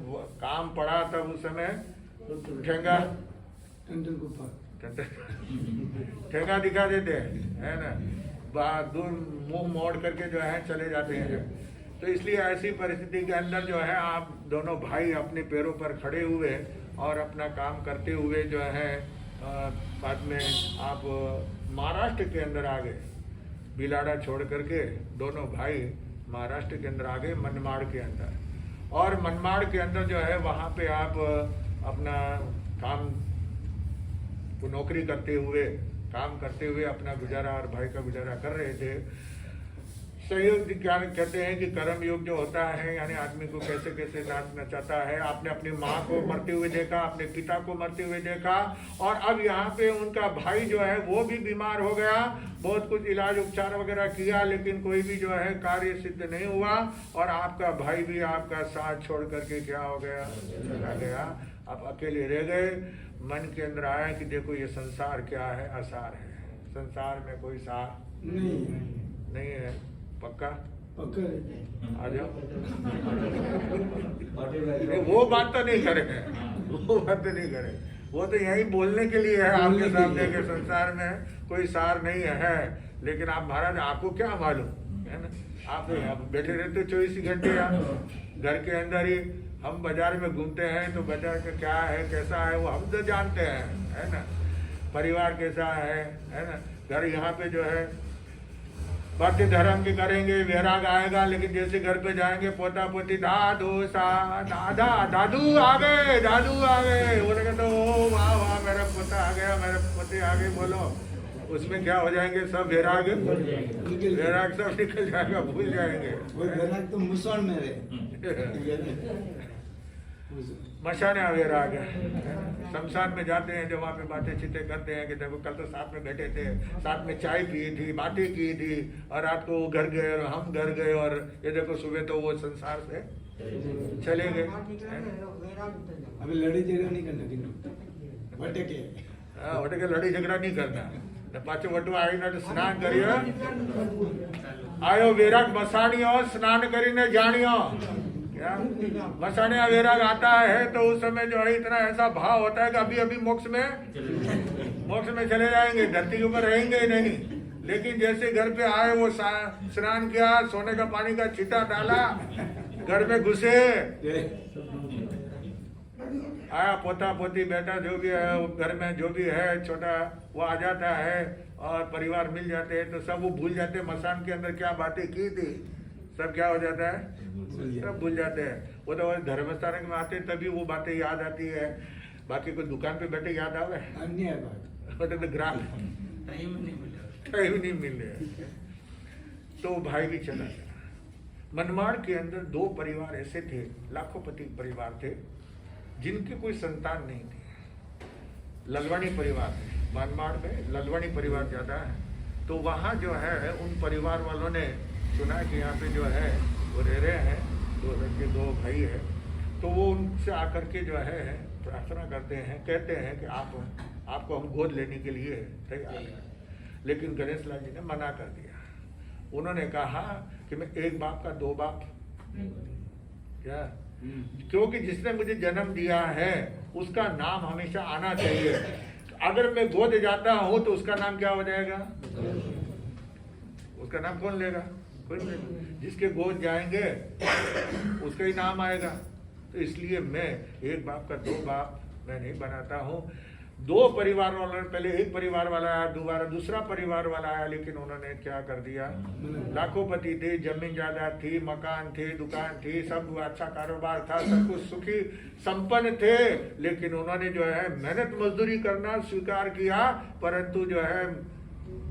काम पड़ा तब उस समय ठेंगा ठेंगा दिखा देते हैं, है ना, दूर मुंह मोड़ करके जो है चले जाते हैं। तो इसलिए ऐसी परिस्थिति के अंदर जो है आप दोनों भाई अपने पैरों पर खड़े हुए और अपना काम करते हुए जो है बाद में आप महाराष्ट्र के अंदर आ गए। बिलाड़ा छोड़ करके दोनों भाई महाराष्ट्र के अंदर आ गए, मनमाड़ के अंदर। और मनमाड़ के अंदर जो है वहाँ पे आप अपना काम नौकरी करते हुए काम करते हुए अपना गुजारा और भाई का गुजारा कर रहे थे। सहयोग क्या कहते हैं कि कर्म योग जो होता है, यानी आदमी को कैसे कैसे नचाता है। आपने अपनी माँ को मरते हुए देखा, अपने पिता को मरते हुए देखा, और अब यहाँ पे उनका भाई जो है वो भी बीमार हो गया। बहुत कुछ इलाज उपचार वगैरह किया, लेकिन कोई भी जो है कार्य सिद्ध नहीं हुआ। और आपका भाई भी आपका साथ छोड़ करके क्या हो गया, चला गया। आप अकेले रह गए। मन के अंदर आया कि देखो ये संसार क्या है, असार है। संसार में कोई सार नहीं है। पक्का आ जाओ। वो बात तो नहीं करेंगे, वो बात तो नहीं करें। वो तो यही बोलने के लिए है आपके सामने के संसार में कोई सार नहीं है। लेकिन आप महाराज आपको क्या मालूम, है ना, आप बैठे रहते 24 घंटे घर के अंदर ही। हम बाजार में घूमते हैं तो बाजार का क्या है कैसा है वो हम तो जानते हैं, है ना, परिवार कैसा है ना। घर यहाँ पे जो है बातें धर्म की करेंगे, वैराग आएगा, लेकिन जैसे घर पे जाएंगे पोता पोती दादू दादू आ गए बोले तो वाह वाह मेरा पोता आ गया, मेरे पोते आ गए, बोलो उसमें क्या हो जाएंगे, सब वैराग सब निकल जाएगा, भूल जाएंगे। तो मुसलमान में रहे मशाने वैराग है। शमशान में जाते हैं जब वहाँ पे बातें चितें करते हैं कि देखो कल तो साथ में बैठे थे, साथ में चाय पिए थी, बातें की थी, और रात को वो घर गए और हम घर गए, और ये देखो सुबह तो वो संसार से चले गए। अभी लड़ाई झगड़ा नहीं करना, वटे लड़ी झगड़ा नहीं करना। पाछो वटो आવીને स्नान करियो, आयो वैराग मसाणियो, स्नान करीने जानियो। क्या मसाने वैराग आता है तो उस समय जो है इतना ऐसा भाव होता है कि अभी अभी मोक्ष में चले जाएंगे, धरती के ऊपर रहेंगे ही नहीं। लेकिन जैसे घर पे आए, वो स्नान किया, सोने का पानी का छींटा डाला, घर में घुसे, आया पोता पोती बेटा जो भी है घर में जो भी है छोटा वो आ जाता है, और परिवार मिल जाते हैं तो सब वो भूल जाते हैं मसान के अंदर क्या बातें की थी, सब क्या हो जाता है, सब भूल जाते हैं। वो तो धर्मस्थान में आते तभी वो बातें याद आती है, बाकी कोई दुकान पे बैठे याद आवे, तो ग्राम टाइम नहीं मिले। तो भाई भी चला गया। मनमाड़ के अंदर 2 परिवार ऐसे थे, लाखोपति परिवार थे, जिनके कोई संतान नहीं थी। ललवाणी परिवार थे, मनमाड़ में ललवाणी परिवार ज्यादा है। तो वहाँ जो है उन परिवार वालों ने सुना कि यहाँ पे जो है वो रह रहे हैं, 2 भाई है। तो वो उनसे आकर के जो है प्रार्थना करते हैं, कहते हैं कि आपको हम गोद लेने के लिए तैयार हैं। लेकिन गणेश लाल जी ने मना कर दिया। उन्होंने कहा कि मैं एक बाप का 2 बाप क्या, क्योंकि जिसने मुझे जन्म दिया है उसका नाम हमेशा आना चाहिए। अगर मैं गोद जाता हूं तो उसका नाम क्या हो जाएगा, उसका नाम कौन लेगा, कोई नहीं। जिसके गोद जाएंगे उसका ही नाम आएगा। तो इसलिए मैं एक बाप का 2 बाप मैं नहीं बनाता हूँ। दो परिवार वालों ने, पहले एक परिवार वाला आया, दोबारा दूसरा परिवार वाला आया, लेकिन उन्होंने क्या कर दिया, लाखोंपति थे, जमीन जायदाद थी, मकान थे, दुकान थी, सब अच्छा कारोबार था, सब कुछ सुखी संपन्न थे, लेकिन उन्होंने जो है मेहनत मजदूरी करना स्वीकार किया, परंतु जो है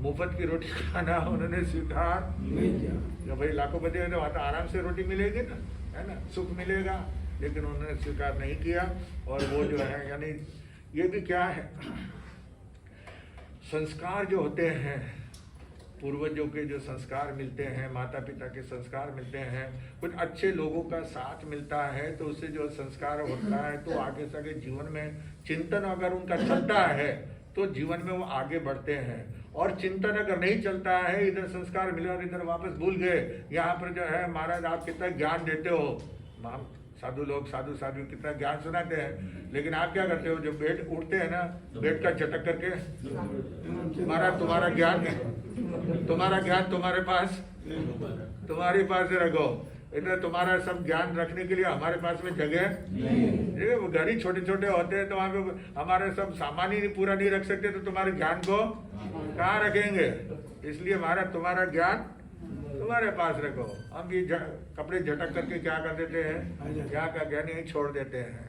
मुफ्त की रोटी खाना उन्होंने स्वीकार नहीं किया। भाई लाखोंपति है तो वहाँ तो आराम से रोटी मिलेगी ना, है ना, सुख मिलेगा, लेकिन उन्होंने स्वीकार नहीं किया। और वो जो है, यानी ये भी क्या है, संस्कार जो होते हैं, पूर्वजों के जो संस्कार मिलते हैं, माता पिता के संस्कार मिलते हैं, कुछ अच्छे लोगों का साथ मिलता है, तो उससे जो संस्कार होता है तो आगे से आगे जीवन में चिंतन अगर उनका चलता है तो जीवन में वो आगे बढ़ते हैं। और चिंतन अगर नहीं चलता है, इधर संस्कार मिले और इधर वापस भूल गए, यहाँ पर जो है महाराज आप कितना ज्ञान देते हो, साधु लोग साधु साधु कितना ज्ञान सुनाते हैं, लेकिन आप क्या करते हो, जो बेड उठते हैं ना, बेड का झटक करके महाराज तुम्हारा ज्ञान तुम्हारे पास तुम्हारे पास रखो, इधर तुम्हारा सब ज्ञान रखने के लिए हमारे पास में जगह नहीं। वो घर ही छोटे छोटे होते हैं, तो वहाँ पे हमारे सब सामान ही पूरा नहीं रख सकते, तो तुम्हारे ज्ञान को कहाँ रखेंगे। इसलिए महाराज तुम्हारा ज्ञान तुम्हारे पास रखो। हम ये कपड़े झटक करके क्या कर देते हैं, क्या का ज्ञान यही छोड़ देते हैं।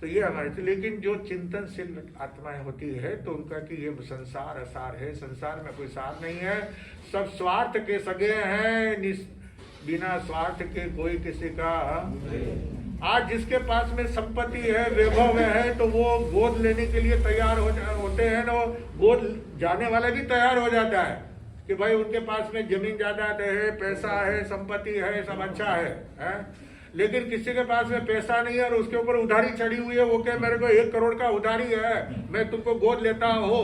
तो ये हमारे, लेकिन जो चिंतनशील आत्माएं होती है तो उनका कि ये संसार असार है, संसार में कोई सार नहीं है, सब स्वार्थ के सगे हैं, बिना स्वार्थ के कोई किसी का। आज जिसके पास में संपत्ति है, वैभव है, तो वो गोद लेने के लिए तैयार होते हैं ना, गोद जाने वाला भी तैयार हो जाता है कि भाई उनके पास में जमीन जायदाद है, पैसा है, संपत्ति है, सब अच्छा है? लेकिन किसी के पास में पैसा नहीं है और उसके ऊपर उधारी चढ़ी हुई है, वो कहे मेरे को 1 करोड़ का उधारी है, मैं तुमको गोद लेता हूँ,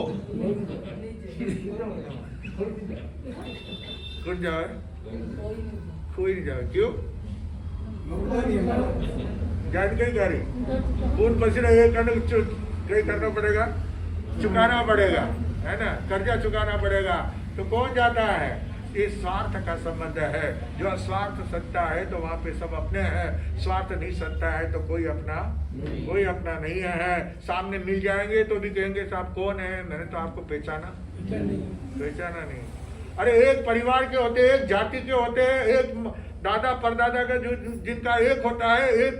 कौन जाए? कोई नहीं जाए। क्यों? जान कहीं गाड़ी खून पसीना ये करना पड़ेगा, चुकाना पड़ेगा, है ना, कर्जा चुकाना पड़ेगा, तो कौन जाता है? ये स्वार्थ का संबंध है। जो स्वार्थ सत्ता है तो वहाँ पे सब अपने हैं, स्वार्थ नहीं सत्ता है तो कोई अपना नहीं है। सामने मिल जाएंगे तो भी कहेंगे साहब कौन है, मैंने तो आपको पहचाना नहीं। अरे एक परिवार के होते, एक जाति के होते हैं, एक दादा परदादा का जो जिनका एक होता है, एक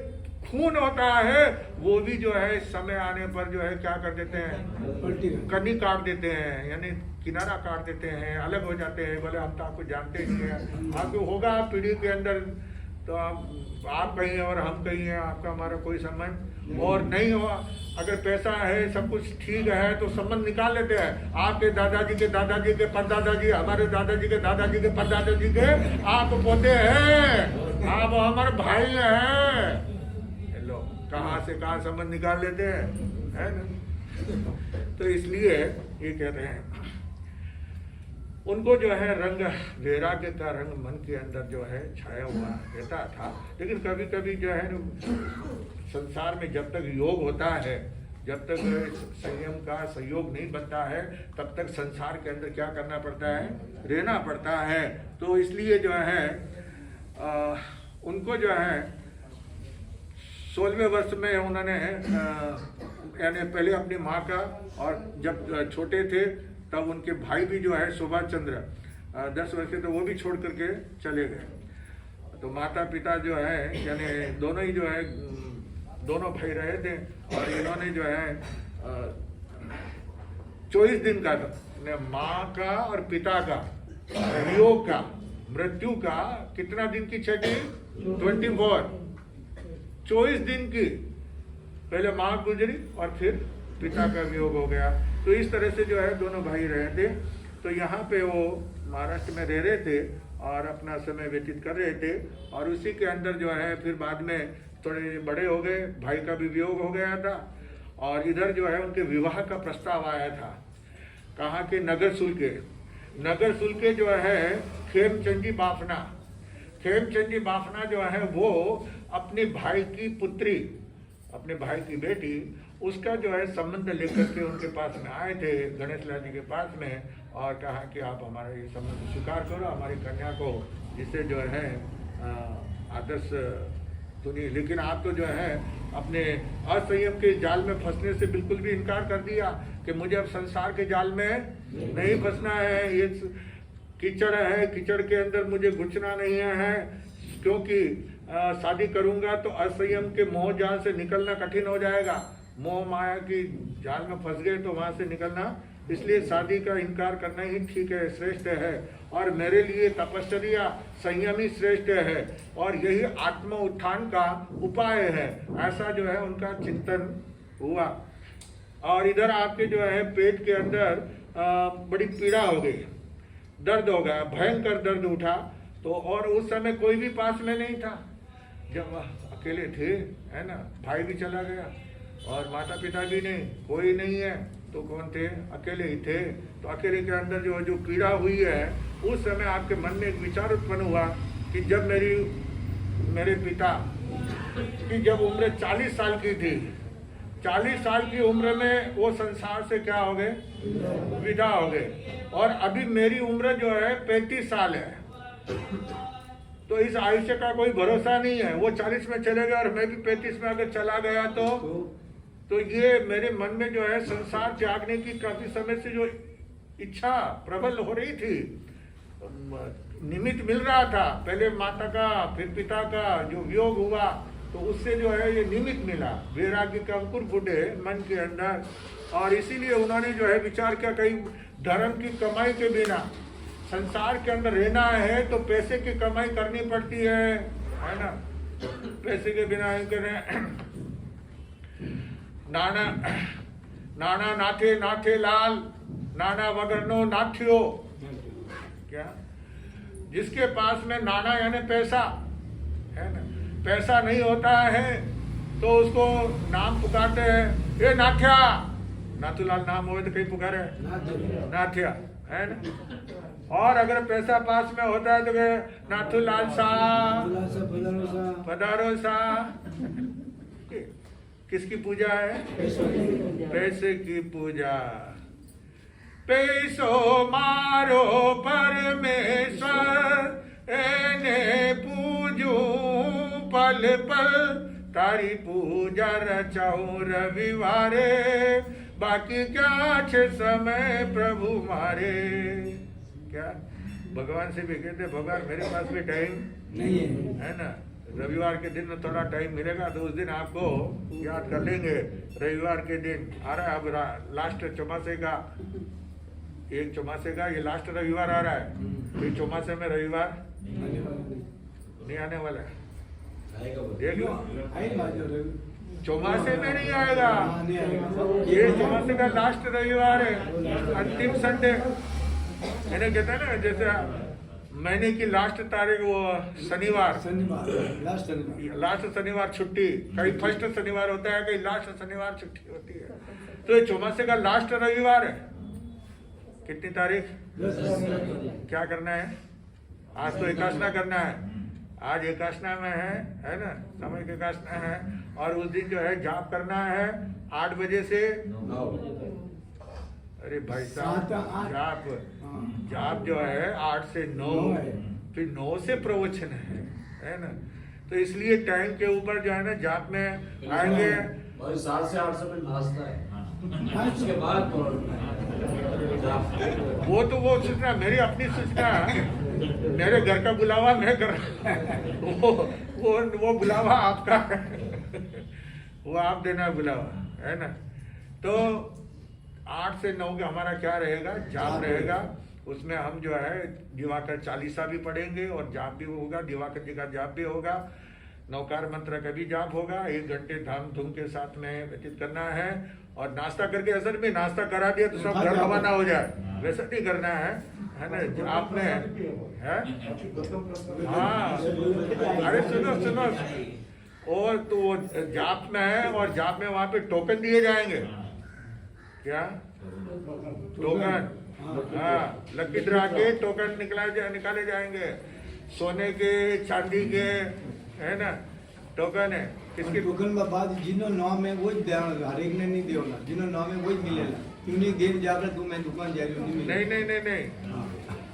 खून होता है, वो भी जो है समय आने पर जो है क्या कर देते हैं, कन्नी काट देते हैं, यानी किनारा काट देते हैं, अलग हो जाते हैं। बोले हम तो आपको जानते नहीं है, आपको होगा पीढ़ी के अंदर तो आप कहीं हैं और हम कहीं हैं, आपका हमारा कोई संबंध और नहीं हुआ। अगर पैसा है, सब कुछ ठीक है तो संबंध निकाल लेते हैं। आपके दादाजी के परदादाजी, हमारे दादाजी के परदादाजी के आप पोते हैं, आप हमारे भाई हैं। लो कहाँ से कहाँ संबंध निकाल लेते हैं, है ना। तो इसलिए ये कहते हैं उनको जो है रंग वैराग्य का रंग मन के अंदर जो है छाया हुआ रहता था। लेकिन कभी कभी जो है संसार में जब तक योग होता है, जब तक संयम का सहयोग नहीं बनता है, तब तक संसार के अंदर क्या करना पड़ता है, रहना पड़ता है। तो इसलिए जो है उनको जो है 16वें वर्ष में उन्होंने यानी पहले अपनी माँ का, और जब छोटे थे तब उनके भाई भी जो है सुभाष चंद्र 10 वर्ष के, तो वो भी छोड़ करके चले गए। तो माता पिता जो है यानी दोनों ही जो है, दोनों भाई रहे थे, और इन्होंने जो है 24 दिन का माँ का और पिता का वियोग का, मृत्यु का कितना दिन की छठी, 24 दिन की। पहले माँ गुजरी और फिर पिता का वियोग हो गया। तो इस तरह से जो है दोनों भाई रहे थे। तो यहाँ पे वो महाराष्ट्र में रह रहे थे और अपना समय व्यतीत कर रहे थे, और उसी के अंदर जो है फिर बाद में थोड़े बड़े हो गए, भाई का भी वियोग हो गया था, और इधर जो है उनके विवाह का प्रस्ताव आया था। कहाँ के? नगर सुलके जो है खेमचंद जी बाफना जो है वो अपने भाई की पुत्री, अपने भाई की बेटी, उसका जो है संबंध लेकर के उनके पास में आए थे, गणेश लाल जी के पास में, और कहा कि आप हमारा ये संबंध स्वीकार करो, हमारी कन्या को, जिससे जो है आदर्श सुनिए, लेकिन आप तो जो है अपने असंयम के जाल में फंसने से बिल्कुल भी इनकार कर दिया कि मुझे अब संसार के जाल में नहीं फंसना है, ये कीचड़ है, कीचड़ के अंदर मुझे घुसना नहीं है, क्योंकि शादी करूंगा तो असंयम के मोह जाल से निकलना कठिन हो जाएगा। मोह माया की जाल में फंस गए तो वहां से निकलना, इसलिए शादी का इनकार करना ही ठीक है, श्रेष्ठ है। और मेरे लिए तपश्चर्या संयम ही श्रेष्ठ है और यही आत्म उत्थान का उपाय है। ऐसा जो है उनका चिंतन हुआ। और इधर आपके जो है पेट के अंदर बड़ी पीड़ा हो गई, दर्द हो गया, भयंकर दर्द उठा। तो और उस समय कोई भी पास में नहीं था, जब अकेले थे, है ना, भाई भी चला गया और माता पिता भी नहीं, कोई नहीं है, तो कौन थे, अकेले ही थे। तो अकेले के अंदर जो पीड़ा हुई है, उस समय आपके मन में एक विचार उत्पन्न हुआ कि जब मेरे पिता की जब उम्र 40 साल की थी, 40 साल की उम्र में वो संसार से क्या हो गए, विदा हो गए, और अभी मेरी उम्र जो है 35 साल है। तो इस आयुष्य का कोई भरोसा नहीं है, वो 40 में चले गए और मैं भी 35 में अगर चला गया तो ये मेरे मन में जो है संसार त्यागने की काफी समय से जो इच्छा प्रबल हो रही थी, निमित्त मिल रहा था। पहले माता का फिर पिता का जो वियोग हुआ, तो उससे जो है ये निमित्त मिला, वैराग्य का अंकुर फूटे मन के अंदर। और इसीलिए उन्होंने जो है विचार किया, कहीं धर्म की कमाई के बिना संसार के अंदर रहना है तो पैसे की कमाई करनी पड़ती है ना। पैसे के बिना नाना नाना नाथे नाथे लाल, नाना वगरनो नाथियो। क्या, जिसके पास में नाना यानी पैसा है ना, पैसा नहीं होता है तो उसको नाम पुकारते हैं, ये नाथ्या, नाथूलाल नाम हो तो कहीं पुकारे नाथ्या, है ना। और अगर पैसा पास में होता है तो नाथूलाल साहब, पधारो साहब। किसकी पूजा है, पैसे की पूजा। पैसो मारो परमेश्वर, एने पूजू पल पल, तारी पूजा रचाऊं रविवारे, बाकी क्या छे समय प्रभु मारे। क्या भगवान से भी कहते, भगवान मेरे पास भी टाइम नहीं है ना, रविवार के दिन थोड़ा टाइम मिलेगा तो उस दिन आपको याद कर लेंगे। रविवार के दिन आ रहा है, अब लास्ट चौमासे का, एक चौमासे का ये लास्ट रविवार आ रहा है, ये चौमासे में रविवार नहीं आने वाला है, देख लो, चौमासे में नहीं आएगा, ये चौमासे का लास्ट रविवार है, अंतिम संडे। मैंने कहता है ना, जैसे महीने की लास्ट तारीख वो शनिवार, लास्ट शनिवार छुट्टी, कहीं फर्स्ट शनिवार होता है, कहीं लास्ट शनिवार छुट्टी होती है। तो ये चौमासे का लास्ट रविवार है। कितनी तारीख, क्या करना है, आज तो एकादशा करना है, आज एकादशा में है ना, समय की एकादशा है। और उस दिन जो है जाप करना है 8 बजे से 9। अरे भाई साहब, जाप जो है 8 से 9, फिर 9 से प्रवचन है ना। तो इसलिए टाइम के ऊपर जो है ना जाप में आएंगे, 7 से 8 से नाश्ता है, उसके बाद वो सूचना मेरी अपनी सूचना, मेरे घर का बुलावा मैं कर वो बुलावा आपका वो आप देना बुलावा, है ना। तो 8 से 9 का हमारा क्या रहेगा, जाप रहेगा। उसमें हम जो है दिवाकर चालीसा भी पढ़ेंगे और जाप भी होगा, दिवाकर जी का जाप भी होगा, नौकार मंत्र का भी जाप होगा। 1 घंटे धाम धूम के साथ में व्यतीत करना है। और नाश्ता करके, असल में नाश्ता करा दिया तो सब घर रवाना हो जाए, वैसा नहीं करना है ना। आपने है, हाँ, अरे सुनो, और तो वो जाप में है, और जाप में वहाँ पे टोकन दिए जाएंगे। क्या टोकन, हाँ, लकी ड्रा के टोकन निकाले जाएंगे, सोने के, चांदी के, है ना, टोकन है। किसके टोकन में बाद जिनो नाम है वो देना, हर एक ने नहीं देना, जिनो नाम है वो ही मिलेगा। क्यों नहीं देर जाकर तू मैं दुकान जा रही हूँ, नहीं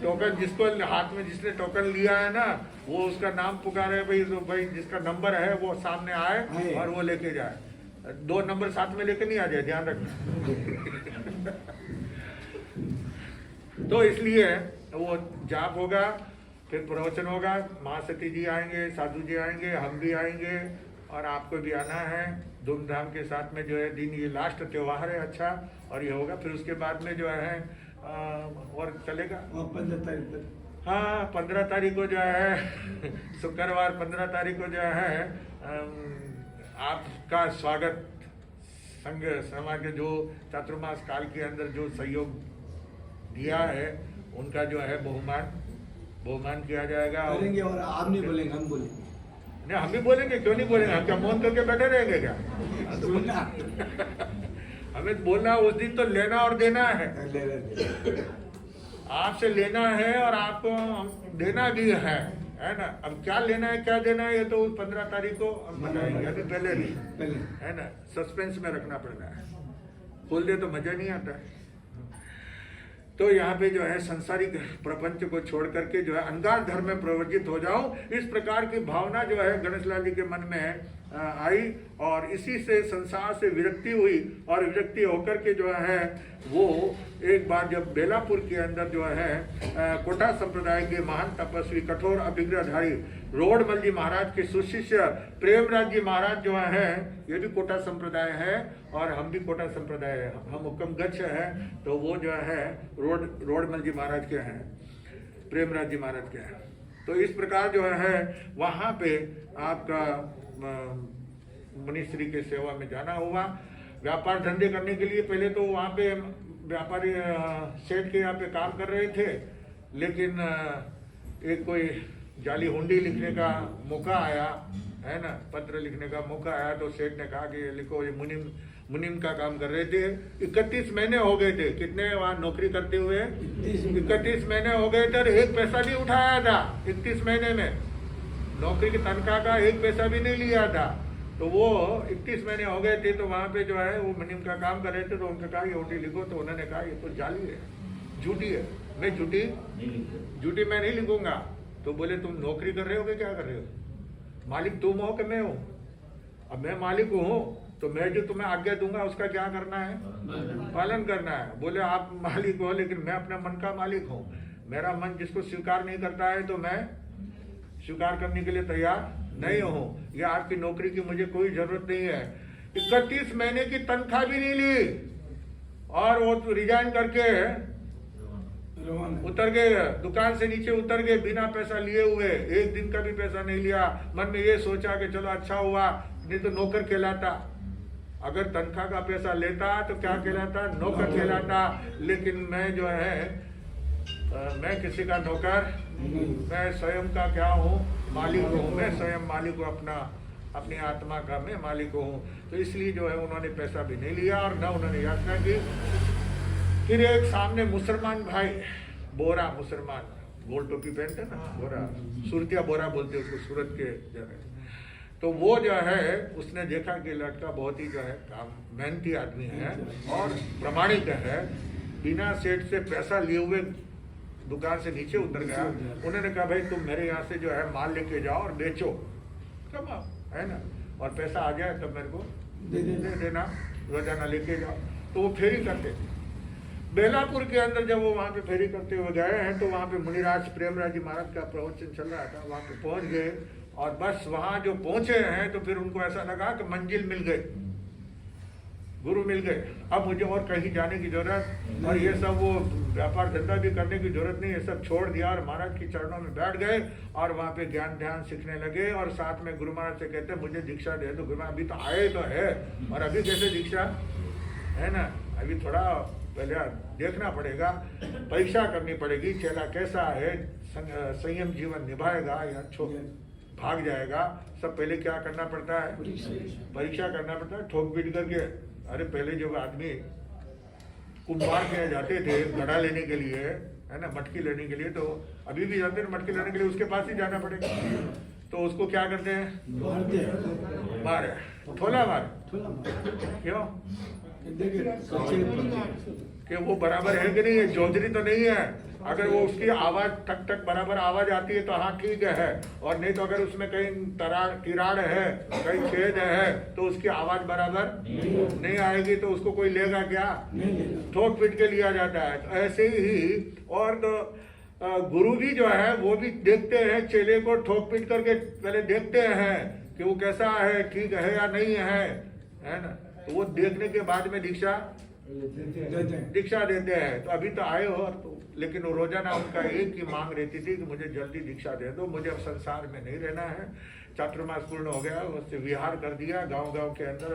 टोकन जिसको हाथ में जिसने टोकन लिया है ना, वो उसका नाम पुकारे, भाई तो भाई जिसका नंबर है वो सामने आए और वो लेके जाए। 2 नंबर साथ में लेके नहीं आ जाए, ध्यान रखना। तो इसलिए वो जाप होगा, फिर प्रवचन होगा, माँ सती जी आएंगे, साधु जी आएंगे, हम भी आएंगे और आपको भी आना है धूमधाम के साथ में। जो है दिन ये लास्ट त्योहार है अच्छा, और ये होगा। फिर उसके बाद में जो है और चलेगा। और 15 तारीख तक। हाँ, 15 तारीख को जो है शुक्रवार 15 तारीख को जो है आपका स्वागत संघ समाज के जो चातुर्मास काल के अंदर जो सहयोग दिया है उनका जो है बहुमान किया जाएगा। करेंगे, और आप नहीं बोलेंगे, हम बोलेंगे। नहीं, हम भी बोलेंगे, क्यों नहीं बोलेंगे? हम क्या मौन करके बैठे रहेंगे क्या? सुनना। हमें तो बोलना उस दिन तो लेना और देना है। आपसे लेना है और आपको देना भी है ना। अब क्या लेना है क्या देना है ये तो 15 तारीख को हम बताएंगे, अभी पहले नहीं है ना, सस्पेंस में रखना पड़ता है। खोल दे तो मजा नहीं आता है। तो यहाँ पे जो है संसारिक प्रपंच को छोड़ करके जो है अंगार धर्म में प्रवर्जित हो जाऊं, इस प्रकार की भावना जो है गणेश लाल जी के मन में आई और इसी से संसार से विरक्ति हुई। और विरक्ति होकर के जो है वो एक बार जब बेलापुर के अंदर जो है कोटा संप्रदाय के महान तपस्वी कठोर अभिग्रहधारी रोडमल जी महाराज के सुशिष्य प्रेमराज जी महाराज जो है, ये भी कोटा संप्रदाय है और हम भी कोटा संप्रदाय है, हम हुक्म गच्छ है। तो वो जो है रोडमल जी महाराज के हैं, प्रेमराज जी महाराज के हैं। तो इस प्रकार जो है वहाँ पे आपका मुनिश्री के सेवा में जाना हुआ। व्यापार धंधे करने के लिए पहले तो वहाँ पे व्यापारी सेठ के यहाँ पे काम कर रहे थे, लेकिन एक कोई जाली हुंडी लिखने का मौका आया है ना, पत्र लिखने का मौका आया। तो सेठ ने कहा कि लिखो, ये मुनिम का काम कर रहे थे। 31 महीने हो गए थे, कितने वहाँ नौकरी करते हुए 31 महीने हो गए थे और 1 पैसा नहीं उठाया था। 31 महीने में नौकरी की तनख्वाह का 1 पैसा भी नहीं लिया था। तो वो 31 महीने हो गए थे। तो वहाँ पे जो है वो मुनिम का काम कर रहे थे। तो उनका कहा ये हुंडी लिखो। तो उन्होंने कहा ये तो जाली है, झूठी है, मैं झूठी मैं नहीं लिखूंगा। तो बोले तुम नौकरी कर रहे हो कि क्या कर रहे हो? मालिक तुम हो कि मैं हूँ? अब मैं मालिक हूँ तो मैं जो तुम्हें आज्ञा दूंगा उसका क्या करना है? पालन करना है। बोले आप मालिक हो, लेकिन मैं अपने मन का मालिक हूँ। मेरा मन जिसको स्वीकार नहीं करता है तो मैं स्वीकार करने के लिए तैयार नहीं हूँ। या आपकी नौकरी की मुझे कोई जरूरत नहीं है। 31 महीने की तनख्वाह भी नहीं ली और वो तो रिजाइन करके उतर गए, दुकान से नीचे उतर गए बिना पैसा लिए हुए। 1 दिन का भी पैसा नहीं लिया। मन में ये सोचा कि चलो अच्छा हुआ, नहीं तो नौकर कहलाता। अगर तनख्वाह का पैसा लेता तो क्या कहलाता? नौकर कहलाता। लेकिन मैं जो है मैं किसी का नौकर, मैं स्वयं का क्या हूँ? मालिक हूँ। मैं स्वयं मालिक हूँ, अपनी आत्मा का मैं मालिक हूँ। तो इसलिए जो है उन्होंने पैसा भी नहीं लिया और न उन्होंने याचना की। फिर एक सामने मुसलमान भाई, बोरा मुसलमान, गोल टोपी पहनते ना, बोरा, सुरतिया बोरा बोलते उसको सूरत के जगह। तो वो जो है उसने देखा कि लड़का बहुत ही जो है काम मेहनती आदमी है और प्रामाणिक है। बिना सेठ से पैसा लिए हुए दुकान से नीचे उतर गया। उन्होंने कहा भाई तुम मेरे यहाँ से जो है माल लेके जाओ और बेचो, कमाओ, है ना, और पैसा आ जाए तब मेरे को दे देना, रोजाना लेके जाओ। तो वो फेरी करते थे। बेलापुर के अंदर जब वो वहाँ पे फेरी करते हुए गए हैं तो वहाँ पे मुनिराज प्रेमराज जी महाराज का प्रवचन चल रहा था। वहाँ पे पहुँच गए और बस वहाँ जो पहुँचे हैं तो फिर उनको ऐसा लगा कि मंजिल मिल गई, गुरु मिल गए, अब मुझे और कहीं जाने की जरूरत और ये सब वो व्यापार धंधा भी करने की जरूरत नहीं, ये सब छोड़ दिया और महाराज के चरणों में बैठ गए और वहाँ पे ज्ञान ध्यान सीखने लगे। और साथ में गुरु महाराज से कहते मुझे दीक्षा दे दो। गुरु महाराज अभी तो आए तो है और अभी कैसे दीक्षा, है ना, अभी थोड़ा पहले देखना पड़ेगा, परीक्षा करनी पड़ेगी, चेला कैसा है, संयम जीवन निभाएगा या भाग जाएगा। सब पहले क्या करना पड़ता है? परीक्षा करना पड़ता है, ठोक पीट करके। अरे पहले जब आदमी कुम्हार के जाते थे घड़ा लेने के लिए, है ना, मटकी लेने के लिए, तो अभी भी जाते हैं मटकी लेने के लिए, उसके पास ही जाना पड़ेगा। तो उसको क्या करते हैं? मारे, ठोला मारे। क्यों? कि वो बराबर है कि नहीं है, चौधरी तो नहीं है, अगर वो उसकी आवाज ठक ठक बराबर आवाज आती है तो हाँ ठीक है, और नहीं तो अगर उसमें कहीं किराड़ है, कहीं छेद है, तो उसकी आवाज बराबर नहीं आएगी, तो उसको कोई लेगा क्या? ठोक पीट के लिया जाता है। तो ऐसे ही और तो गुरु भी जो है वो भी देखते हैं चेले को, ठोक पीट करके पहले देखते हैं कि वो कैसा है, ठीक है या नहीं है ना। तो वो देखने के बाद में दीक्षा देते हैं। तो अभी तो आए हो, तो लेकिन वो रोजाना उनका एक ही मांग रहती थी कि मुझे जल्दी दीक्षा दे दो, मुझे अब संसार में नहीं रहना है। चातुर्मास पूर्ण हो गया, उससे विहार कर दिया गांव-गांव के अंदर।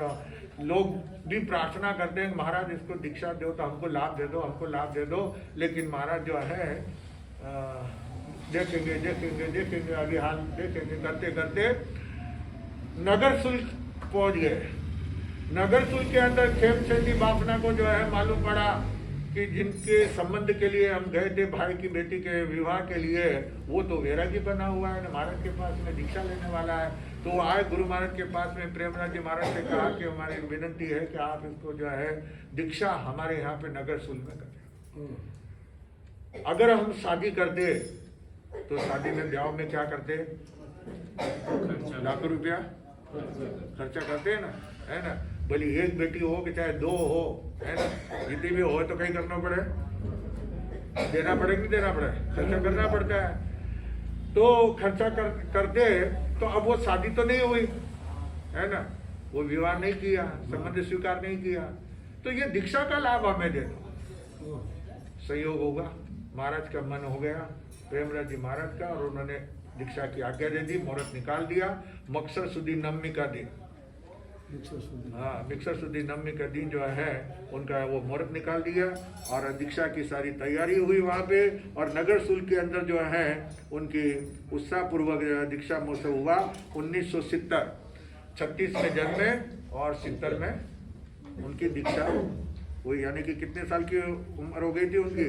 लोग भी प्रार्थना करते हैं महाराज इसको दीक्षा दो, तो हमको लाभ दे दो, हमको लाभ दे दो। लेकिन महाराज जो है देखेंगे देखेंगे देखेंगे, अभी हाल देखेंगे करते करते नगर शुल्क पहुंच गए। नगर शुल्क के अंदर खेमचंदी बाफना को जो है मालूम पड़ा कि जिनके संबंध के लिए हम गए थे भाई की बेटी के विवाह के लिए, वो तो वैरागी बना हुआ है, महाराज के पास में दीक्षा लेने वाला है। तो वो आए गुरु महाराज के पास में, प्रेमराज जी महाराज से कहा कि हमारी विनती है कि आप इसको जो है दीक्षा हमारे यहाँ पे नगर शुल्क में करें। अगर हम शादी करते तो शादी में ब्याह में क्या करते? लाखों रुपया खर्चा करते हैं ना, है ना। भले एक बेटी हो कि चाहे दो हो, है ना, जितनी भी हो तो कहीं करना पड़े, देना पड़े कि देना पड़े, खर्चा करना पड़ता है। तो खर्चा करते तो अब वो शादी तो नहीं हुई, है ना, वो विवाह नहीं किया, संबंध स्वीकार नहीं किया, तो ये दीक्षा का लाभ हमें दे दो। सहयोग होगा। महाराज का मन हो गया प्रेमराज जी महाराज का, और उन्होंने दीक्षा की आज्ञा दे दी, मुहूर्त निकाल दिया। मक्सर सुदी नवमी का दिन, हाँ मिक्सर सुदी नवमी का दिन जो है उनका वो मुहूर्त निकाल दिया, और दीक्षा की सारी तैयारी हुई वहाँ पे। और नगर शुल्क के अंदर जो है उनकी उत्साहपूर्वक दीक्षा महोत्सव हुआ। 1970 36 में जन्मे और 70 में उनकी दीक्षा हुई। यानी कि कितने साल की उम्र हो गई थी उनकी?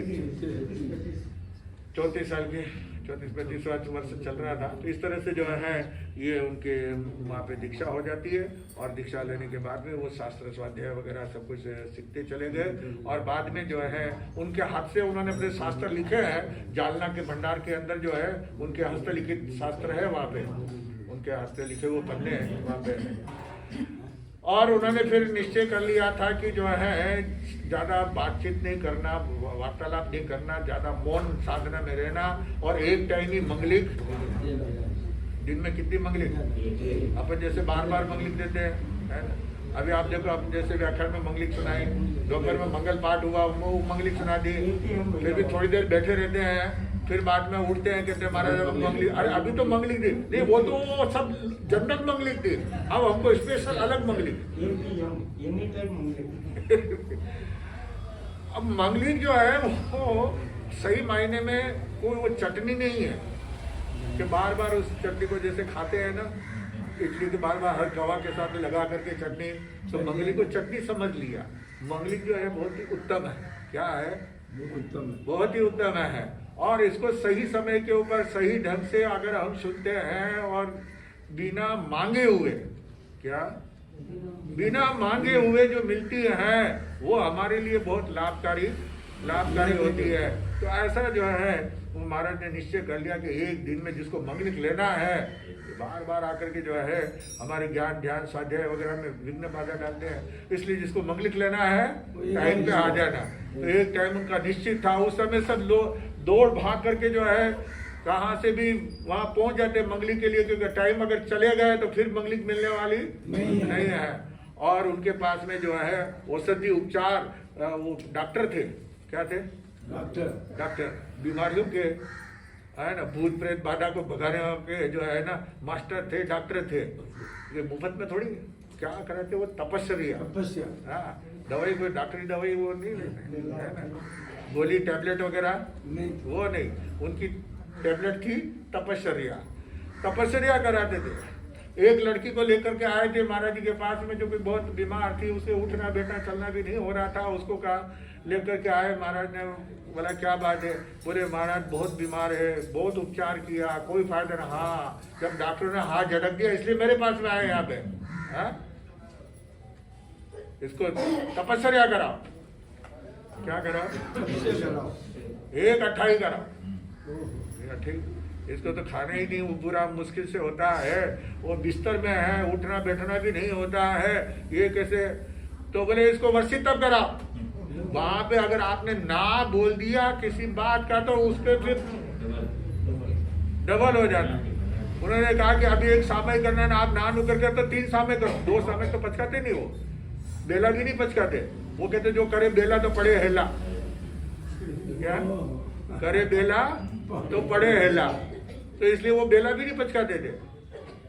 34 साल की, 34-35 वर्ष चल रहा था। तो इस तरह से जो है ये उनके वहाँ पे दीक्षा हो जाती है, और दीक्षा लेने के बाद में वो शास्त्र स्वाध्याय वगैरह सब कुछ सीखते चले गए। और बाद में जो है उनके हाथ से उन्होंने अपने शास्त्र लिखे हैं। जालना के भंडार के अंदर जो है उनके हस्तलिखित शास्त्र है, वहाँ पे उनके हाथ से लिखे हुए पन्ने हैं वहाँ पे। और उन्होंने फिर निश्चय कर लिया था कि जो है ज़्यादा बातचीत नहीं करना, वार्तालाप नहीं करना, ज़्यादा मौन साधना में रहना, और एक टाइम ही मंगलिक। दिन में कितनी मंगलिक? अपन जैसे बार बार मंगलिक देते हैं, है ना। अभी आप देखो, आप जैसे व्याख्यान में मंगलिक सुनाई, दोपहर में मंगल पाठ हुआ, वो मंगलिक सुना दी, फिर भी थोड़ी देर बैठे रहते हैं, फिर बाद में उठते हैं, कहते हैं महाराज मंगलिक, अरे अभी तो मंगलिक दी नहीं, वो तो सब जनरल मंगलिक थी, अब हमको स्पेशल अलग मंगलिक। अब मंगलिक जो है वो सही मायने में कोई वो चटनी नहीं है कि बार बार उस चटनी को जैसे खाते हैं ना, इडली के बार बार हर गवा के साथ लगा करके चटनी, तो मंगलिक को चटनी समझ लिया। मंगलिक जो है बहुत ही उत्तम है। क्या है? बहुत ही उत्तम है। और इसको सही समय के ऊपर सही ढंग से अगर हम सुनते हैं, और बिना मांगे हुए, क्या बिना मांगे हुए जो मिलती है वो हमारे लिए बहुत लाभकारी होती है। तो ऐसा जो है वो महाराज ने निश्चय कर लिया कि एक दिन में जिसको मंगलिक लेना है, बार बार आकर के जो है हमारे ज्ञान ध्यान स्वाध्याय वगैरह में विघ्न बाधा डालते हैं। इसलिए जिसको मंगलिक लेना है टाइम पे आ जाना। तो एक टाइम उनका निश्चित था। उस समय सब लोग दौड़ भाग करके जो है कहाँ से भी वहाँ पहुँच जाते मंगलिक के लिए, क्योंकि टाइम अगर चले गए तो फिर मंगलिक मिलने वाली नहीं है। और उनके पास में जो है औषधि उपचार, वो डॉक्टर थे। क्या थे? डॉक्टर बीमारियों के, है ना, भूत प्रेत बाधा को भगाने के जो है ना मास्टर थे, डॉक्टर थे। ये मुफ्त में थोड़ी क्या कराते, वो तपस्या। हाँ, दवाई कोई डॉक्टरी दवाई वो नहीं लेते, है ना, गोली टैबलेट वगैरह वो नहीं, उनकी टैबलेट थी तपस्या कराते थे। एक लड़की को लेकर के आए थे महाराज जी के पास में, जो कि बहुत बीमार थी, उसे उठना बैठना चलना भी नहीं हो रहा था। उसको कहा लेकर के आए, महाराज ने बोला क्या बात है? बोले महाराज बहुत बीमार है, बहुत उपचार किया, कोई फायदा नहीं। हाँ, जब डॉक्टर ने हाथ झटक दिया इसलिए मेरे पास में आए यहाँ पे। हाँ, इसको तपस्या कराओ। क्या कराओ? एक अट्ठा ही करा, ठीक। इसको तो खाना ही नहीं, वो पूरा मुश्किल से होता है, वो बिस्तर में है, उठना बैठना भी नहीं होता है, ये कैसे? तो बोले इसको वर्षित तब करा। वहां पे अगर आपने ना बोल दिया किसी बात का तो उसके फिर डबल हो जाता। उन्होंने कहा कि अभी एक सामय करना है, आप ना नु करके तो 3 सामय करो, 2 सामय तो पचकाते नहीं, वो बेला भी नहीं पचकाते। वो कहते जो करे बेला तो पड़े हेला, क्या करे बेला तो पड़े हेला, तो इसलिए वो बेला भी नहीं पचकाते थे।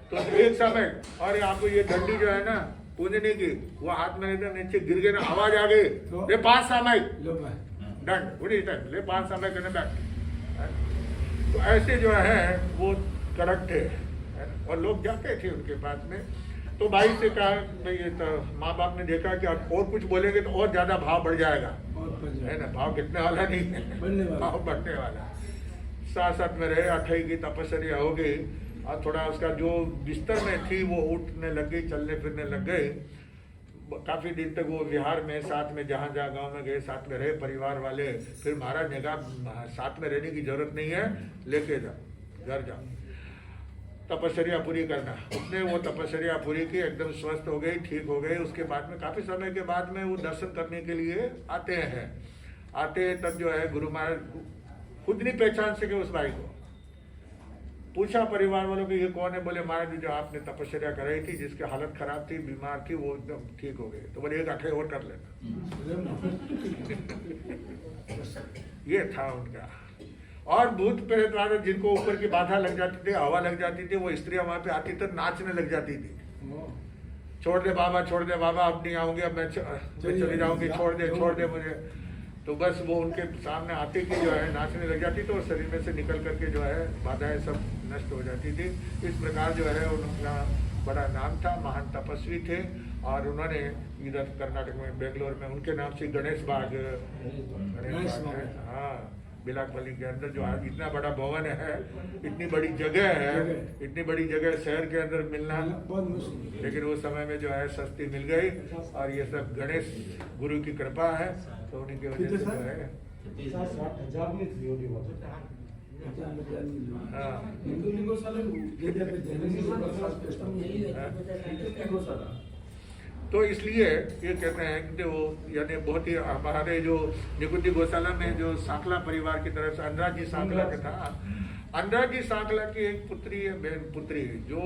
तो एक समय, और आपको ये डंडी जो है ना पूजने की, वो हाथ में एकदम नीचे गिर गए ना, आवाज आ गई, ले 5 समय दंड उड़ी तक, ले 5 समय करने बैठ। तो ऐसे जो है वो कड़क थे, और लोग जाते थे उनके पास में। तो भाई से कहा भाई, तो माँ बाप ने देखा कि अब और कुछ बोलेंगे तो और ज्यादा भाव बढ़ जाएगा, है ना, भाव गिरने वाला नहीं है, भाव बढ़ने वाला। साथ साथ में रहे, अठाई की तपस्या हो गई, और थोड़ा उसका जो बिस्तर में थी वो उठने लग गई, चलने फिरने लग गई। काफी दिन तक वो विहार में साथ में जहाँ जहाँ गांव में गए साथ में रहे परिवार वाले। फिर महाराज ने कहा साथ में रहने की जरूरत नहीं है, लेके जाओ, घर जाओ, तपस्या पूरी करना। उसने वो तपस्या पूरी की, एकदम स्वस्थ हो गई, ठीक हो गई। उसके बाद में काफी समय के बाद में वो दर्शन करने के लिए आते हैं। तब जो है गुरु महाराज खुद नहीं पहचान सके उस भाई को। पूछा परिवार वालों को ये कौन है? बोले महाराज जो आपने तपस्या कराई थी, जिसकी हालत खराब थी, बीमार थी, वो एकदम ठीक हो गई। तो बोले एक अठे और कर लेना। ये था उनका। और भूत प्रेत वाले जिनको ऊपर की बाधा लग जाती थी, हवा लग जाती थी, वो स्त्रियां वहां पे आती तो नाचने लग जाती थी, छोड़ दे बाबा, छोड़ दे बाबा, अब नहीं आऊंगी, अब मैं चली जाऊंगी, छोड़ दे मुझे। तो बस वो उनके सामने आते की जो है नाचने लग जाती, तो शरीर में से निकल करके जो है बाधाएं सब नष्ट हो जाती थी। इस प्रकार जो है उनका बड़ा नाम था, महान तपस्वी थे। और उन्होंने इधर कर्नाटक में बेंगलोर में उनके नाम से गणेश बाग है, हाँ, बिलाकपल्ली के अंदर जो आज इतना बड़ा भवन है, इतनी बड़ी जगह है, इतनी बड़ी जगह शहर के अंदर मिलना, लेकिन उस समय में जो है सस्ती मिल गई। और ये सब गणेश गुरु की कृपा है, तो उन्हीं की वजह से जो है। तो इसलिए ये कहते हैं कि वो यानी बहुत ही हमारे जो निकुंज गौशाला में जो सांकला परिवार की तरफ से अंद्रा जी सांकला के था, अंद्रा जी सांकला की एक पुत्री है, पुत्री जो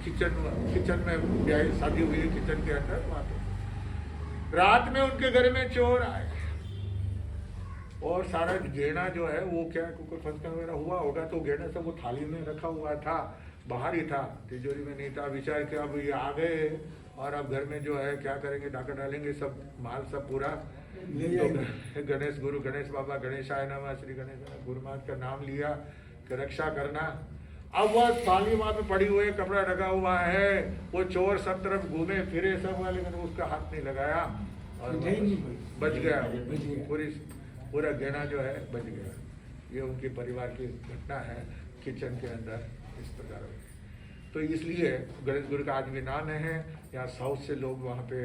किचन में ब्याह शादी हुई है, किचन के अंदर। वहां पे रात में उनके घर में चोर आए और सारा गेड़ा जो है वो क्या कोई फंक्शन वगैरह हुआ होगा, तो गेड़ा सब वो थाली में रखा हुआ था, बाहर ही था, तिजोरी में नहीं था। विचार किया अब ये आ गए और अब घर में जो है क्या करेंगे, डाका डालेंगे, सब माल सब पूरा। तो गणेश गुरु, गणेश बाबा, गणेशाय नमः, श्री गणेश गुरु महाराज का नाम लिया कि रक्षा करना। अब वह थाली वहां पे पड़ी हुई, कपड़ा ढका हुआ है, वो चोर सब तरफ घूमे फिरे सब वाले, मैंने उसका हाथ नहीं लगाया और बच गया, पूरा गहना जो है बच गया। ये उनके परिवार की घटना है किचन के अंदर इस प्रकार। तो इसलिए गणेश गुरु का आज भी नाम है। यहाँ साउथ से लोग वहाँ पे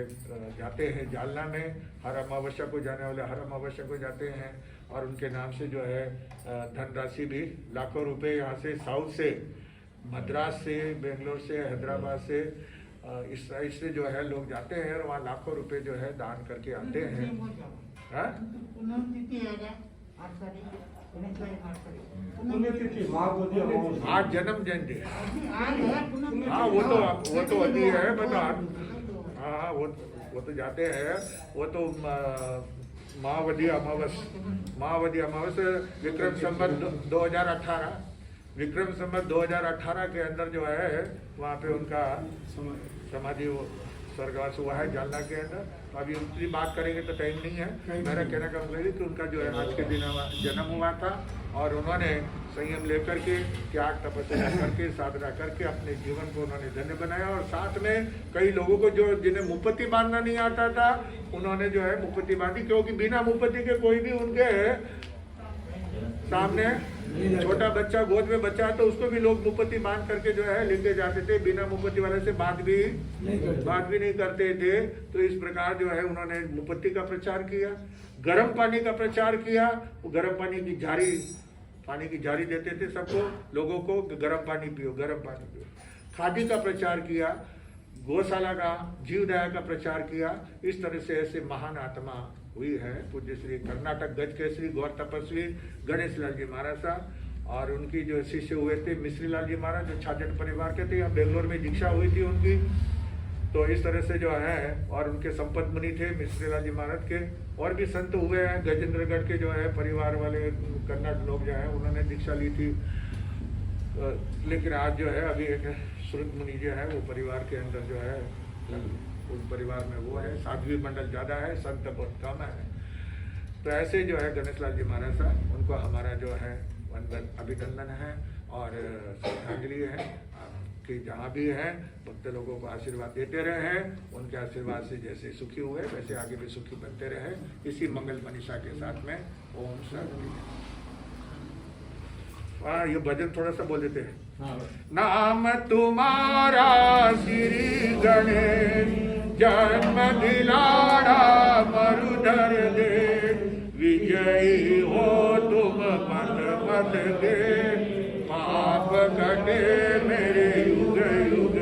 जाते हैं, जालना में हर अमावस्या को जाने वाले हर अमावस्या को जाते हैं, और उनके नाम से जो है धनराशि भी लाखों रुपए यहाँ से साउथ से, मद्रास से, बेंगलोर से, हैदराबाद से, इस साइड से जो है लोग जाते हैं और वहाँ लाखों रुपए जो है दान करके आते हैं। आज जन्म जयंती, हाँ वो तो होती है बता, हाँ वो तो जाते हैं, वो तो माहवती अमावस विक्रम संवत 2018, विक्रम संवत 2018 के अंदर जो है वहाँ पे उनका समाधि स्वर्गवास हुआ है जालना के अंदर। तो अभी उनकी बात करेंगे तो टाइम नहीं है। मेरा कहने का मतलब है कि उनका जो है आज के दिन जन्म हुआ था, और उन्होंने संयम लेकर के त्याग तपस्या करके साधना करके अपने जीवन को उन्होंने धन्य बनाया। और साथ में कई लोगों को जो जिन्हें मुपत्ति बांधना नहीं आता था, उन्होंने जो है मुपत्ति बांधी, क्योंकि बिना मुपत्ति के कोई भी उनके सामने छोटा बच्चा गोद में बच्चा है तो उसको भी लोग मुपत्ति मान करके जो है लेके जाते थे, बिना मुपत्ति वाले से बात भी नहीं करते थे। तो इस प्रकार जो है उन्होंने मुपत्ति का प्रचार किया, गर्म पानी का प्रचार किया। वो गर्म पानी की जारी देते थे सबको, लोगों को गर्म पानी पियो, गर्म पानी पियो। खादी का प्रचार किया, गौशाला का, जीवदया का प्रचार किया। इस तरह से ऐसे महान आत्मा हुई है पूज्य श्री कर्नाटक गज केसरी गौर तपस्वी गणेश लाल जी महाराज साहब। और उनकी जो शिष्य हुए थे मिश्री लाल जी महाराज, जो छाजन परिवार के थे, यहाँ बेंगलोर में दीक्षा हुई थी उनकी। तो इस तरह से जो है, और उनके संपत मुनि थे मिश्री लाल जी महाराज के। और भी संत हुए हैं, गजेंद्रगढ़ के जो है परिवार वाले कन्नड़ लोग जो है उन्होंने दीक्षा ली थी। लेकिन आज जो है अभी एक श्रुत मुनि जो है वो परिवार के अंदर जो है, उस परिवार में वो है, साध्वी मंडल ज़्यादा है, संत बहुत कम है। तो ऐसे जो है गणेश लाल जी महाराज साहब, उनको हमारा जो है वंदन अभिनंदन है और श्रद्धांजलि है कि जहाँ भी हैं भक्त लोगों को आशीर्वाद देते रहे। उनके आशीर्वाद से जैसे सुखी हुए वैसे आगे भी सुखी बनते रहे। इसी मंगल मनीषा के साथ में ओम शांति। ये भजन थोड़ा सा बोल देते हैं। नाम तुम्हारा श्री गणेश, जन्म दिलाड़ा मरुधर दे, विजयी हो तुम पद पद के, पाप कटे मेरे युग युग।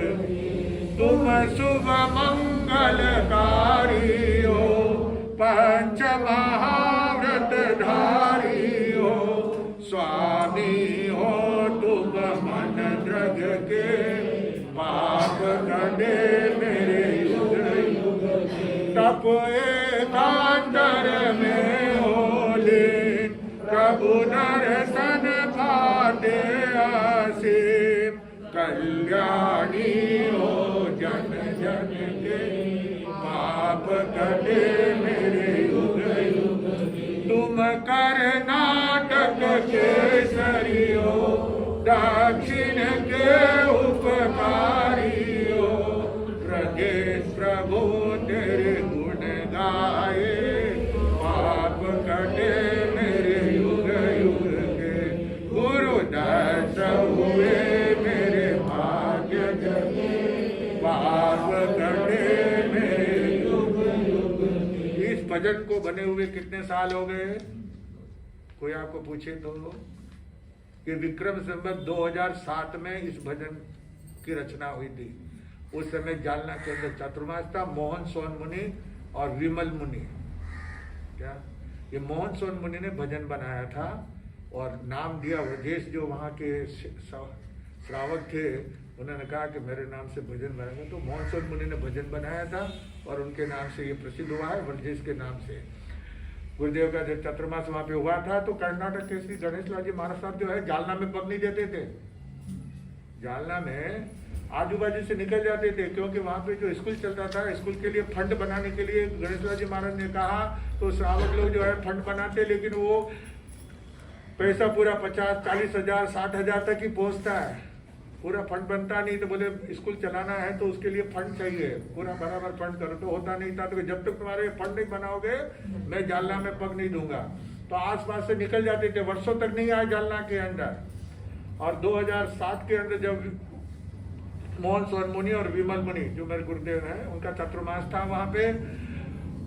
तुम शुभ मंगलकारी हो, पंच महाव्रत धारी हो, स्वामी हो तुम मन द्रग के, पाप कटे मेरे युग युग। तप एकांतर में होले, प्रभु दर्शन पाते असीम, कल्याणी हो जन जन के, पाप कटे मेरे युग युग। तुम कर्नाटक केसरी हो, दक्षिण के उपकारी हो, ब्रजेश प्रभु तेरे गुण गाए, पाप कटे मेरे युग युग के। गुरु दत्त हुए मेरे भाग्य जगे, पाप कटे मेरे युग युग। इस भजन को बने हुए कितने साल हो गए? कोई आपको पूछे तो कि विक्रम संवत 2007 में इस भजन की रचना हुई थी। उस समय जालना के अंदर चातुर्मास था। मोहन सोन मुनि और विमल मुनि, क्या ये मोहन सोन मुनि ने भजन बनाया था और नाम दिया व्रजेश। जो वहाँ के श्रावक थे उन्होंने कहा कि मेरे नाम से भजन बनाएंगे, तो मोहन सोन मुनि ने भजन बनाया था और उनके नाम से ये प्रसिद्ध हुआ है, व्रजेश के नाम से। गुरुदेव का जब चतुर्मास वहाँ पे हुआ था तो कर्नाटक के श्री गणेश लाल जी महाराज साहब जो है जालना में पग नहीं देते थे। जालना में आजू बाजू से निकल जाते थे, क्योंकि वहाँ पे जो स्कूल चलता था, स्कूल के लिए फंड बनाने के लिए गणेश लाल जी महाराज ने कहा, तो श्रावक लोग जो है फंड बनाते, लेकिन वो पैसा पूरा 50-40 हजार 60 हजार तक ही पहुँचता है, पूरा फंड बनता नहीं। तो बोले स्कूल चलाना है तो उसके लिए फंड चाहिए, पूरा बराबर फंड करो, तो होता नहीं था। तो जब तक तुम्हारे फंड नहीं बनाओगे मैं जालना में पग नहीं दूंगा। तो आसपास से निकल जाते थे, वर्षों तक नहीं आए जालना के अंदर। और 2007 के अंदर जब मोहन सोन मुनि और विमल मुनि जो मेरे गुरुदेव हैं, उनका चतुर्मास था वहाँ पे,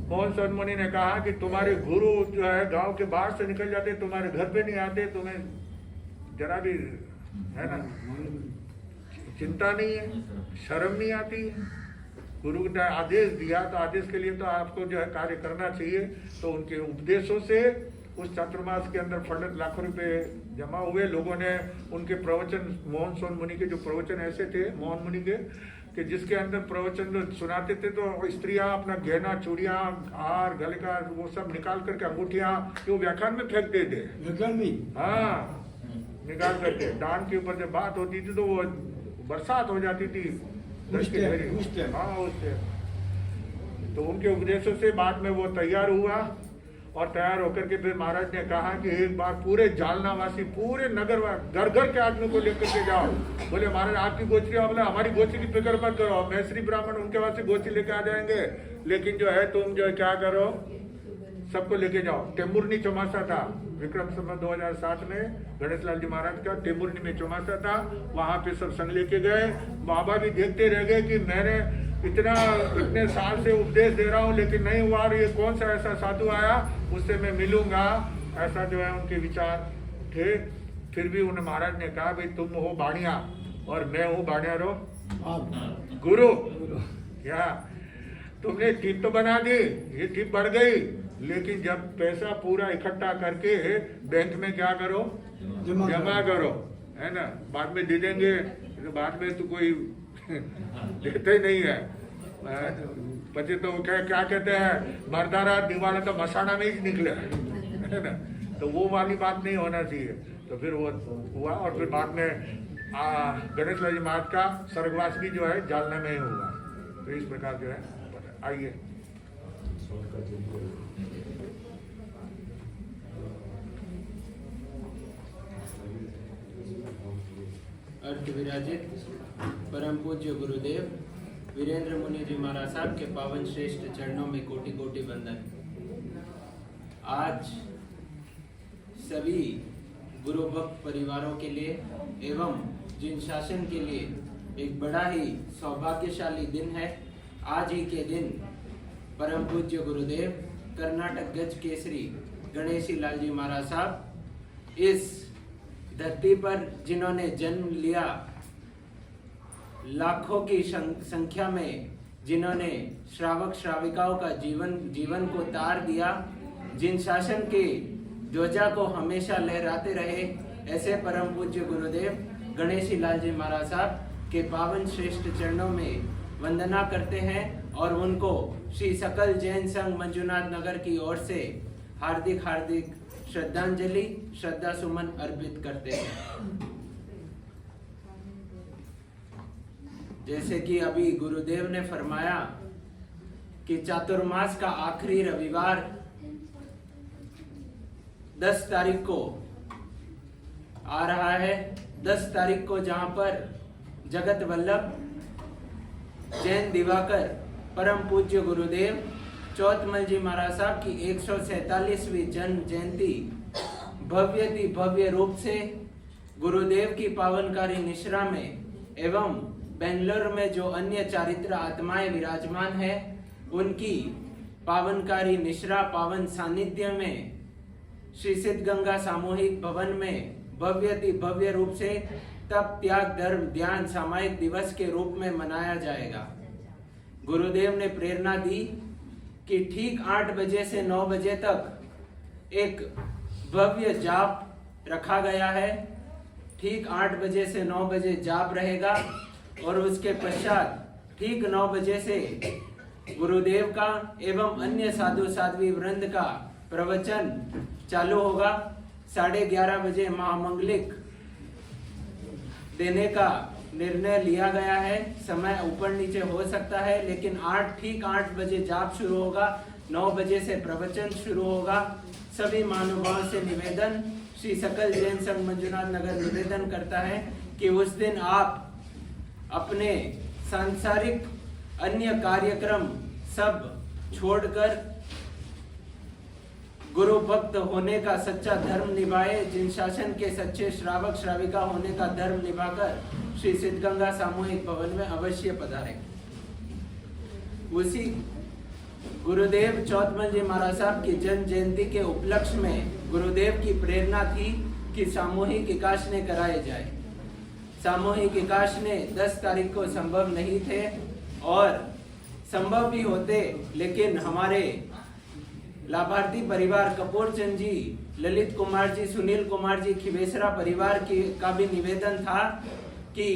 मोहन सोन मुनि ने कहा कि तुम्हारे गुरु जो है गांव के बाहर से निकल जाते, तुम्हारे घर पे नहीं आते, तुम्हें जरा भी है ना चिंता नहीं है, शर्म नहीं आती है। गुरु ने आदेश दिया तो आदेश के लिए तो आपको जो है कार्य करना चाहिए। तो उनके उपदेशों से उस चातुर्मास के अंदर फंड लाखों रुपए जमा हुए। लोगों ने उनके प्रवचन, मोहन सोन मुनि के जो प्रवचन ऐसे थे मोहन मुनि के, कि जिसके अंदर प्रवचन सुनाते थे तो स्त्रियां अपना गहना, चूड़ियां, हार, गले का वो सब निकाल करके, अंगूठियां जो व्याख्यान में फेंकते थे, हाँ निकाल करके। दान के ऊपर जब बात होती थी तो वो बरसात हो जाती थी, हाँ उससे। तो उनके उपदेशों से बाद में वो तैयार हुआ और तैयार होकर के फिर महाराज ने कहा कि एक बार पूरे जालना वासी, पूरे नगर घर घर के आदमी को लेकर के जाओ। बोले महाराज आपकी गोचरी, बोले हमारी गोचरी की फिक्र मत करो, मैं श्री ब्राह्मण उनके वास्ते गोचरी लेके आ जाएंगे, लेकिन जो है तुम जो है क्या करो, सबको लेके जाओ। टेमुरनी चौमासा था, विक्रम संवत 2007 में गणेश लाल जी महाराज का टेमुरनी में चौमासा था, वहां पे सब संग लेके गए। बाबा भी देखते रह गए कि मैंने इतने साल से उपदेश दे रहा हूँ लेकिन नहीं हुआ, और ये कौन सा ऐसा साधु आया उससे मैं मिलूंगा, ऐसा जो है उनके विचार थे। फिर भी उन्हें महाराज ने कहा भाई तुम हो बाणिया और मैं हूँ बाणियारो गुरु, क्या तुमने टीप तो बना दी, ये टीप बढ़ गई, लेकिन जब पैसा पूरा इकट्ठा करके बैंक में क्या करो, जमा करो, है ना, बाद में दे देंगे, तो बाद में तो कोई देते ही नहीं है। पति तो क्या कहते हैं, मर्दारा दीवाना तो मसाना में ही निकले, है ना, तो वो वाली बात नहीं होना चाहिए। तो फिर वो हुआ, और फिर बाद में गणेश लाल जी महाराज का स्वर्गवास भी जो है जालना में ही हुआ। तो इस प्रकार जो है, आइए अर्थ विराजित परम पूज्य गुरुदेव वीरेंद्र मुनि जी महाराज साहब के पावन श्रेष्ठ चरणों में कोटि कोटि वंदन। आज सभी गुरु भक्त परिवारों के लिए एवं जिन शासन के लिए एक बड़ा ही सौभाग्यशाली दिन है। आज ही के दिन परम पूज्य गुरुदेव कर्नाटक गज केसरी गणेशी लाल जी महाराज साहब इस धरती पर जिन्होंने जन्म लिया, लाखों की संख्या में जिन्होंने श्रावक श्राविकाओं का जीवन को तार दिया, जिन शासन के ध्वजा को हमेशा लहराते रहे, ऐसे परम पूज्य गुरुदेव गणेशी लाल जी महाराज साहब के पावन श्रेष्ठ चरणों में वंदना करते हैं और उनको श्री सकल जैन संघ मंजुनाथ नगर की ओर से हार्दिक हार्दिक श्रद्धांजलि श्रद्धा सुमन अर्पित करते हैं। जैसे कि अभी गुरुदेव ने फरमाया कि चातुर्मास का आखिरी रविवार 10 तारीख को आ रहा है। 10 तारीख को जहां पर जगत वल्लभ जैन दिवाकर परम पूज्य गुरुदेव चौथमल जी महाराज साहब की 147वीं जन्म जयंती भव्य रूप से गुरुदेव की पावनकारी निश्रा में एवं बेंगलुरु में जो अन्य चारित्र आत्माएं विराजमान है, उनकी पावनकारी निश्रा पावन सानिध्य में श्री सिद्धगंगा सामूहिक भवन में भव्य रूप से तप त्याग धर्म ध्यान सामायिक दिवस के रूप में मनाया जाएगा। गुरुदेव ने प्रेरणा दी कि ठीक 8 बजे से 9 बजे तक एक भव्य जाप रखा गया है। ठीक 8 बजे से 9 बजे जाप रहेगा और उसके पश्चात ठीक 9 बजे से गुरुदेव का एवं अन्य साधु साध्वी वृंद का प्रवचन चालू होगा। 11:30 बजे महामंगलिक देने का निर्णय लिया गया है। समय ऊपर नीचे हो सकता है, लेकिन ठीक 8 बजे जाप शुरू होगा, 9 बजे से प्रवचन शुरू होगा। सभी महानुभावों से निवेदन, श्री सकल जैन संघ मंजुनाथ नगर निवेदन करता है कि उस दिन आप अपने सांसारिक अन्य कार्यक्रम सब छोड़कर गुरु भक्त होने का सच्चा धर्म निभाए। जिन शासन के सच्चे श्रावक श्राविका होने का धर्म निभाकर श्री सिद्धगंगा सामूहिक भवन में अवश्य पधारे। उसी गुरुदेव चौथमल जी महाराज साहब की जन्म जयंती के उपलक्ष्य में गुरुदेव की प्रेरणा थी कि सामूहिक एकाशने कराए जाए। सामूहिक एकाशने 10 तारीख को संभव नहीं थे और संभव भी होते, लेकिन हमारे लाभार्थी परिवार कपूर चंद जी, ललित कुमार जी, सुनील कुमार जी, खिवेसरा परिवार का भी निवेदन था कि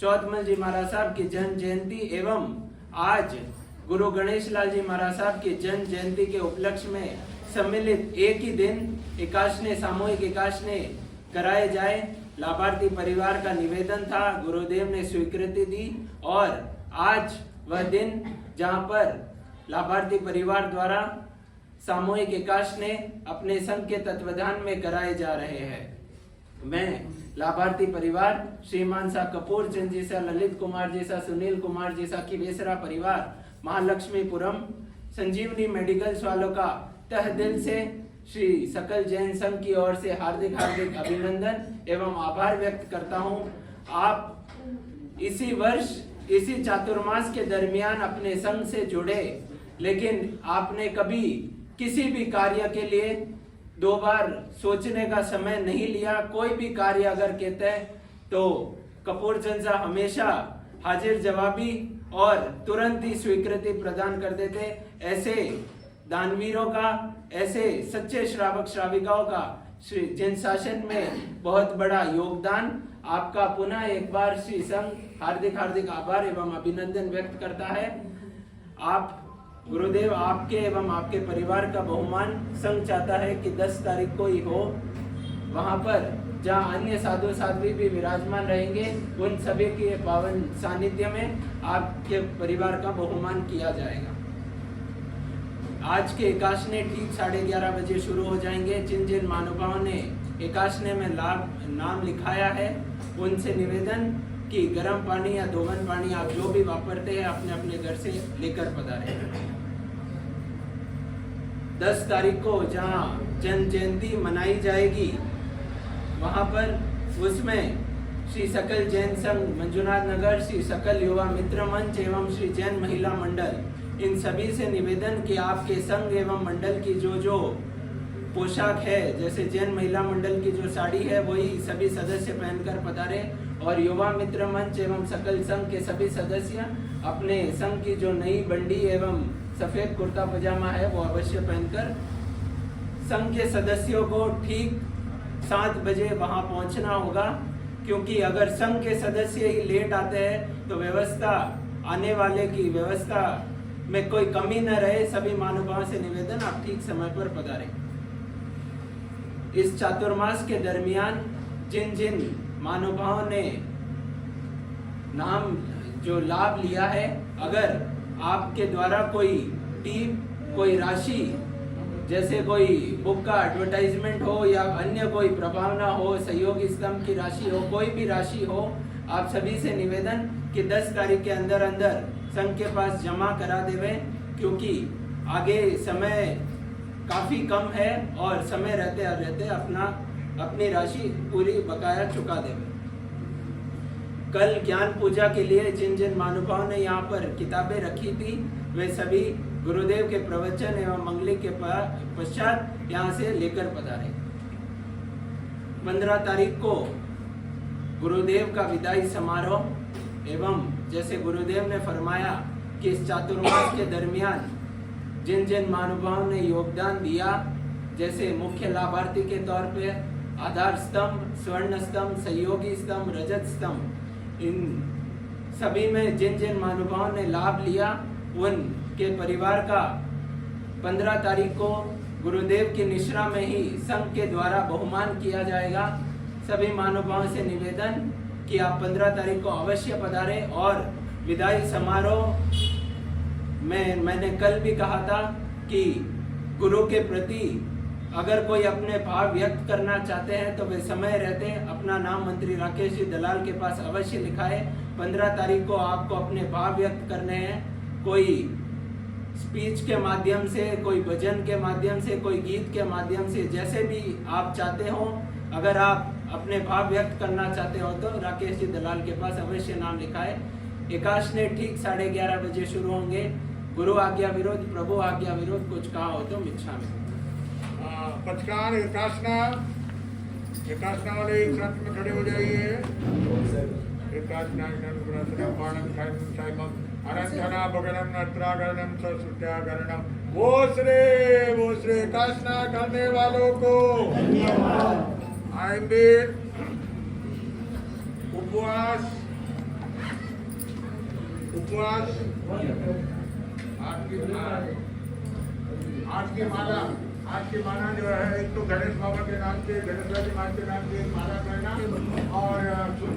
चौथमल जी महाराज साहब की जन्म जयंती एवं आज गुरु गणेश लाल जी महाराज साहब की जन्म जयंती के उपलक्ष्य में सम्मिलित एक ही दिन एकाशने सामूहिक एकाशने कराए जाए। लाभार्थी परिवार का निवेदन था, गुरुदेव ने स्वीकृति दी और आज वह दिन जहां पर लाभार्थी परिवार द्वारा सामूहिक एकाशने अपने संघ के तत्वाधान में कराए जा रहे हैं। मैं लाभार्थी परिवार श्रीमान सा कपूर चंद जी सा, ललित कुमार जी सा, सुनील कुमार जी सा, खिवेसरा परिवार, महालक्ष्मीपुरम, संजीवनी मेडिकल्स वालों का तह दिल से श्री सकल जैन संघ की ओर से हार्दिक हार्दिक अभिनंदन एवं आभार व्यक्त करता हूं। आप इसी वर्ष इसी चातुर्मास के दरमियान अपने संघ से जुड़े, लेकिन आपने कभी किसी भी कार्य के लिए दो बार सोचने का समय नहीं लिया। कोई भी कार्य अगर कहते हैं तो कपूरचंद साहब हमेशा हाजिर जवाबी और तुरंत ही स्वीकृति प्रदान कर देते। ऐसे दानवीरों का, ऐसे सच्चे श्रावक श्राविकाओं का श्री जैन शासन में बहुत बड़ा योगदान। आपका पुनः एक बार श्री संघ हार्दिक हार्दिक आभार एवं अभिनंदन व्यक्त करता है। आप गुरुदेव, आपके एवं आपके परिवार का बहुमान संघ चाहता है कि 10 तारीख को ही हो। वहां पर जहां अन्य साधु साध्वी भी विराजमान रहेंगे, उन सभी के पावन सानिध्य में आपके परिवार का बहुमान किया जाएगा। आज के एकाशने ठीक 11:30 बजे शुरू हो जाएंगे। जिन जिन महानुभावों ने एकाशने में नाम लिखाया है, उनसे निवेदन कि गर्म पानी या दोवन पानी आप जो भी वापरते हैं अपने अपने घर से लेकर पधारें। 10 तारीख को जहां जन्म जयंती मनाई जाएगी, वहां पर उसमें श्री सकल जैन संघ मंजुनाथ नगर, श्री सकल युवा मित्र मंच एवं श्री जैन महिला मंडल, इन सभी से निवेदन कि आपके संघ एवं मंडल की जो पोशाक है, जैसे जैन महिला मंडल की जो साड़ी है वही सभी सदस्य पहनकर पधारे, और युवा मित्र मंच एवं सकल संघ के सभी सदस्य अपने संघ की जो नई बंडी एवं सफेद कुर्ता पजामा है वो अवश्य पहनकर संघ के सदस्यों को ठीक 7 बजे वहां पहुंचना होगा। क्योंकि अगर संघ के सदस्य ही लेट आते हैं तो व्यवस्था, आने वाले की व्यवस्था में कोई कमी न रहे। सभी महानुभावों से निवेदन आप ठीक समय पर पधारें। इस चातुर्मास के दरमियान जिन जिन महानुभावों ने नाम जो लाभ लिया है, अगर आपके द्वारा कोई टीप, कोई राशि, जैसे कोई बुक का एडवर्टाइजमेंट हो या अन्य कोई प्रभावना हो, सहयोगी स्तंभ की राशि हो, कोई भी राशि हो, आप सभी से निवेदन कि 10 तारीख के अंदर अंदर संघ के पास जमा करा देवे, क्योंकि आगे समय काफी कम है और समय रहते रहते अपनी राशि पूरी बकाया चुका देवे। कल ज्ञान पूजा के लिए जिन जिन महानुभावों ने यहाँ पर किताबें रखी थी, वे सभी गुरुदेव के प्रवचन एवं मंगली के पश्चात यहाँ से लेकर पधारे। 15 तारीख को गुरुदेव का विदाई समारोह एवं जैसे गुरुदेव ने फरमाया कि इस चातुर्मास के दरमियान जिन जिन महानुभावों ने योगदान दिया, जैसे मुख्य लाभार्थी के तौर पे आधार स्तंभ, स्वर्ण स्तंभ, सहयोगी स्तंभ, रजत स्तंभ, इन सभी में जिन जिन महानुभावों ने लाभ लिया, उनके परिवार का 15 तारीख को गुरुदेव की निश्रा में ही संघ के द्वारा बहुमान किया जाएगा। सभी महानुभावों से निवेदन कि आप 15 तारीख को अवश्य पधारें। और विदाई समारोह में मैंने कल भी कहा था कि गुरु के प्रति अगर कोई अपने भाव व्यक्त करना चाहते हैं तो वे समय रहते अपना नाम मंत्री राकेश जी दलाल के पास अवश्य लिखाए। 15 तारीख को आपको अपने भाव व्यक्त करने हैं, कोई स्पीच के माध्यम से, कोई भजन के माध्यम से, कोई गीत के माध्यम से, जैसे भी आप चाहते हो। अगर आप अपने भाव व्यक्त करना चाहते हो तो राकेश जी दलाल के पास अवश्य नाम लिखाए। एकाशने ठीक 11:30 बजे शुरू होंगे। गुरु आज्ञा विरोध, प्रभु आज्ञा विरोध, कुछ कहा हो तो मिच्छामि। पचकार एकाशना वाले एक साथ में खड़े हो जाइए। एकाशना अनंतना भगनम नत्रागरणम सत्यागरणम। वो श्री एकाशना करने वालों को आएंगे। उपवास आज की माला जो है, एक तो गणेश बाबा के नाम से, गणेश जी महाराज के नाम से माला करना, और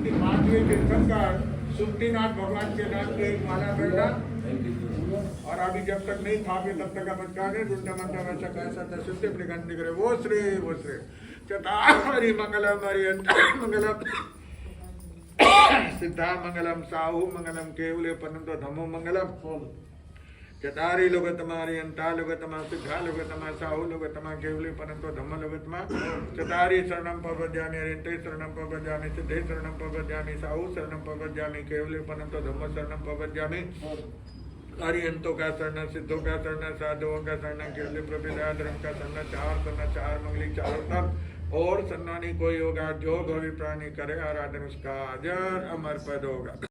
तीर्थंकर सुक्तिनाथ भगवान के नाम से एक माला करना। और अभी जब तक नहीं खाओगे तब तक आप खाओगे। दुर्गा मंत्र वैसा कैसा था शुद्ध अपनी गंदी करे। वो श्री चतारी मंगलम हरियंत मंगलम सिद्धा मंगलम साहु मंगलम केवले पनंतो धमो मंगलम। चतारी लोगतमा अरियंता लोगतमा सिद्धा लोगतमा साहु लोगतमा केवली परंतो धम्म लोगतमा चतारी शरणं प्रपद्यामि अरियंते शरणं प्रपद्यामि सिद्धे शरणं प्रपद्यामि साहु शरणं प्रपद्यामि केवली परंतो धम्म शरणं प्रपद्यामि अरियंतों का शरण सिद्धों का शरण साधुओं का शरण केवली प्रपद्या धर्म का शरण चार मंगली चार तप और सन्नानी कोई होगा जो गोवी प्राणी करे आराधन उसका अजर अमर पद होगा।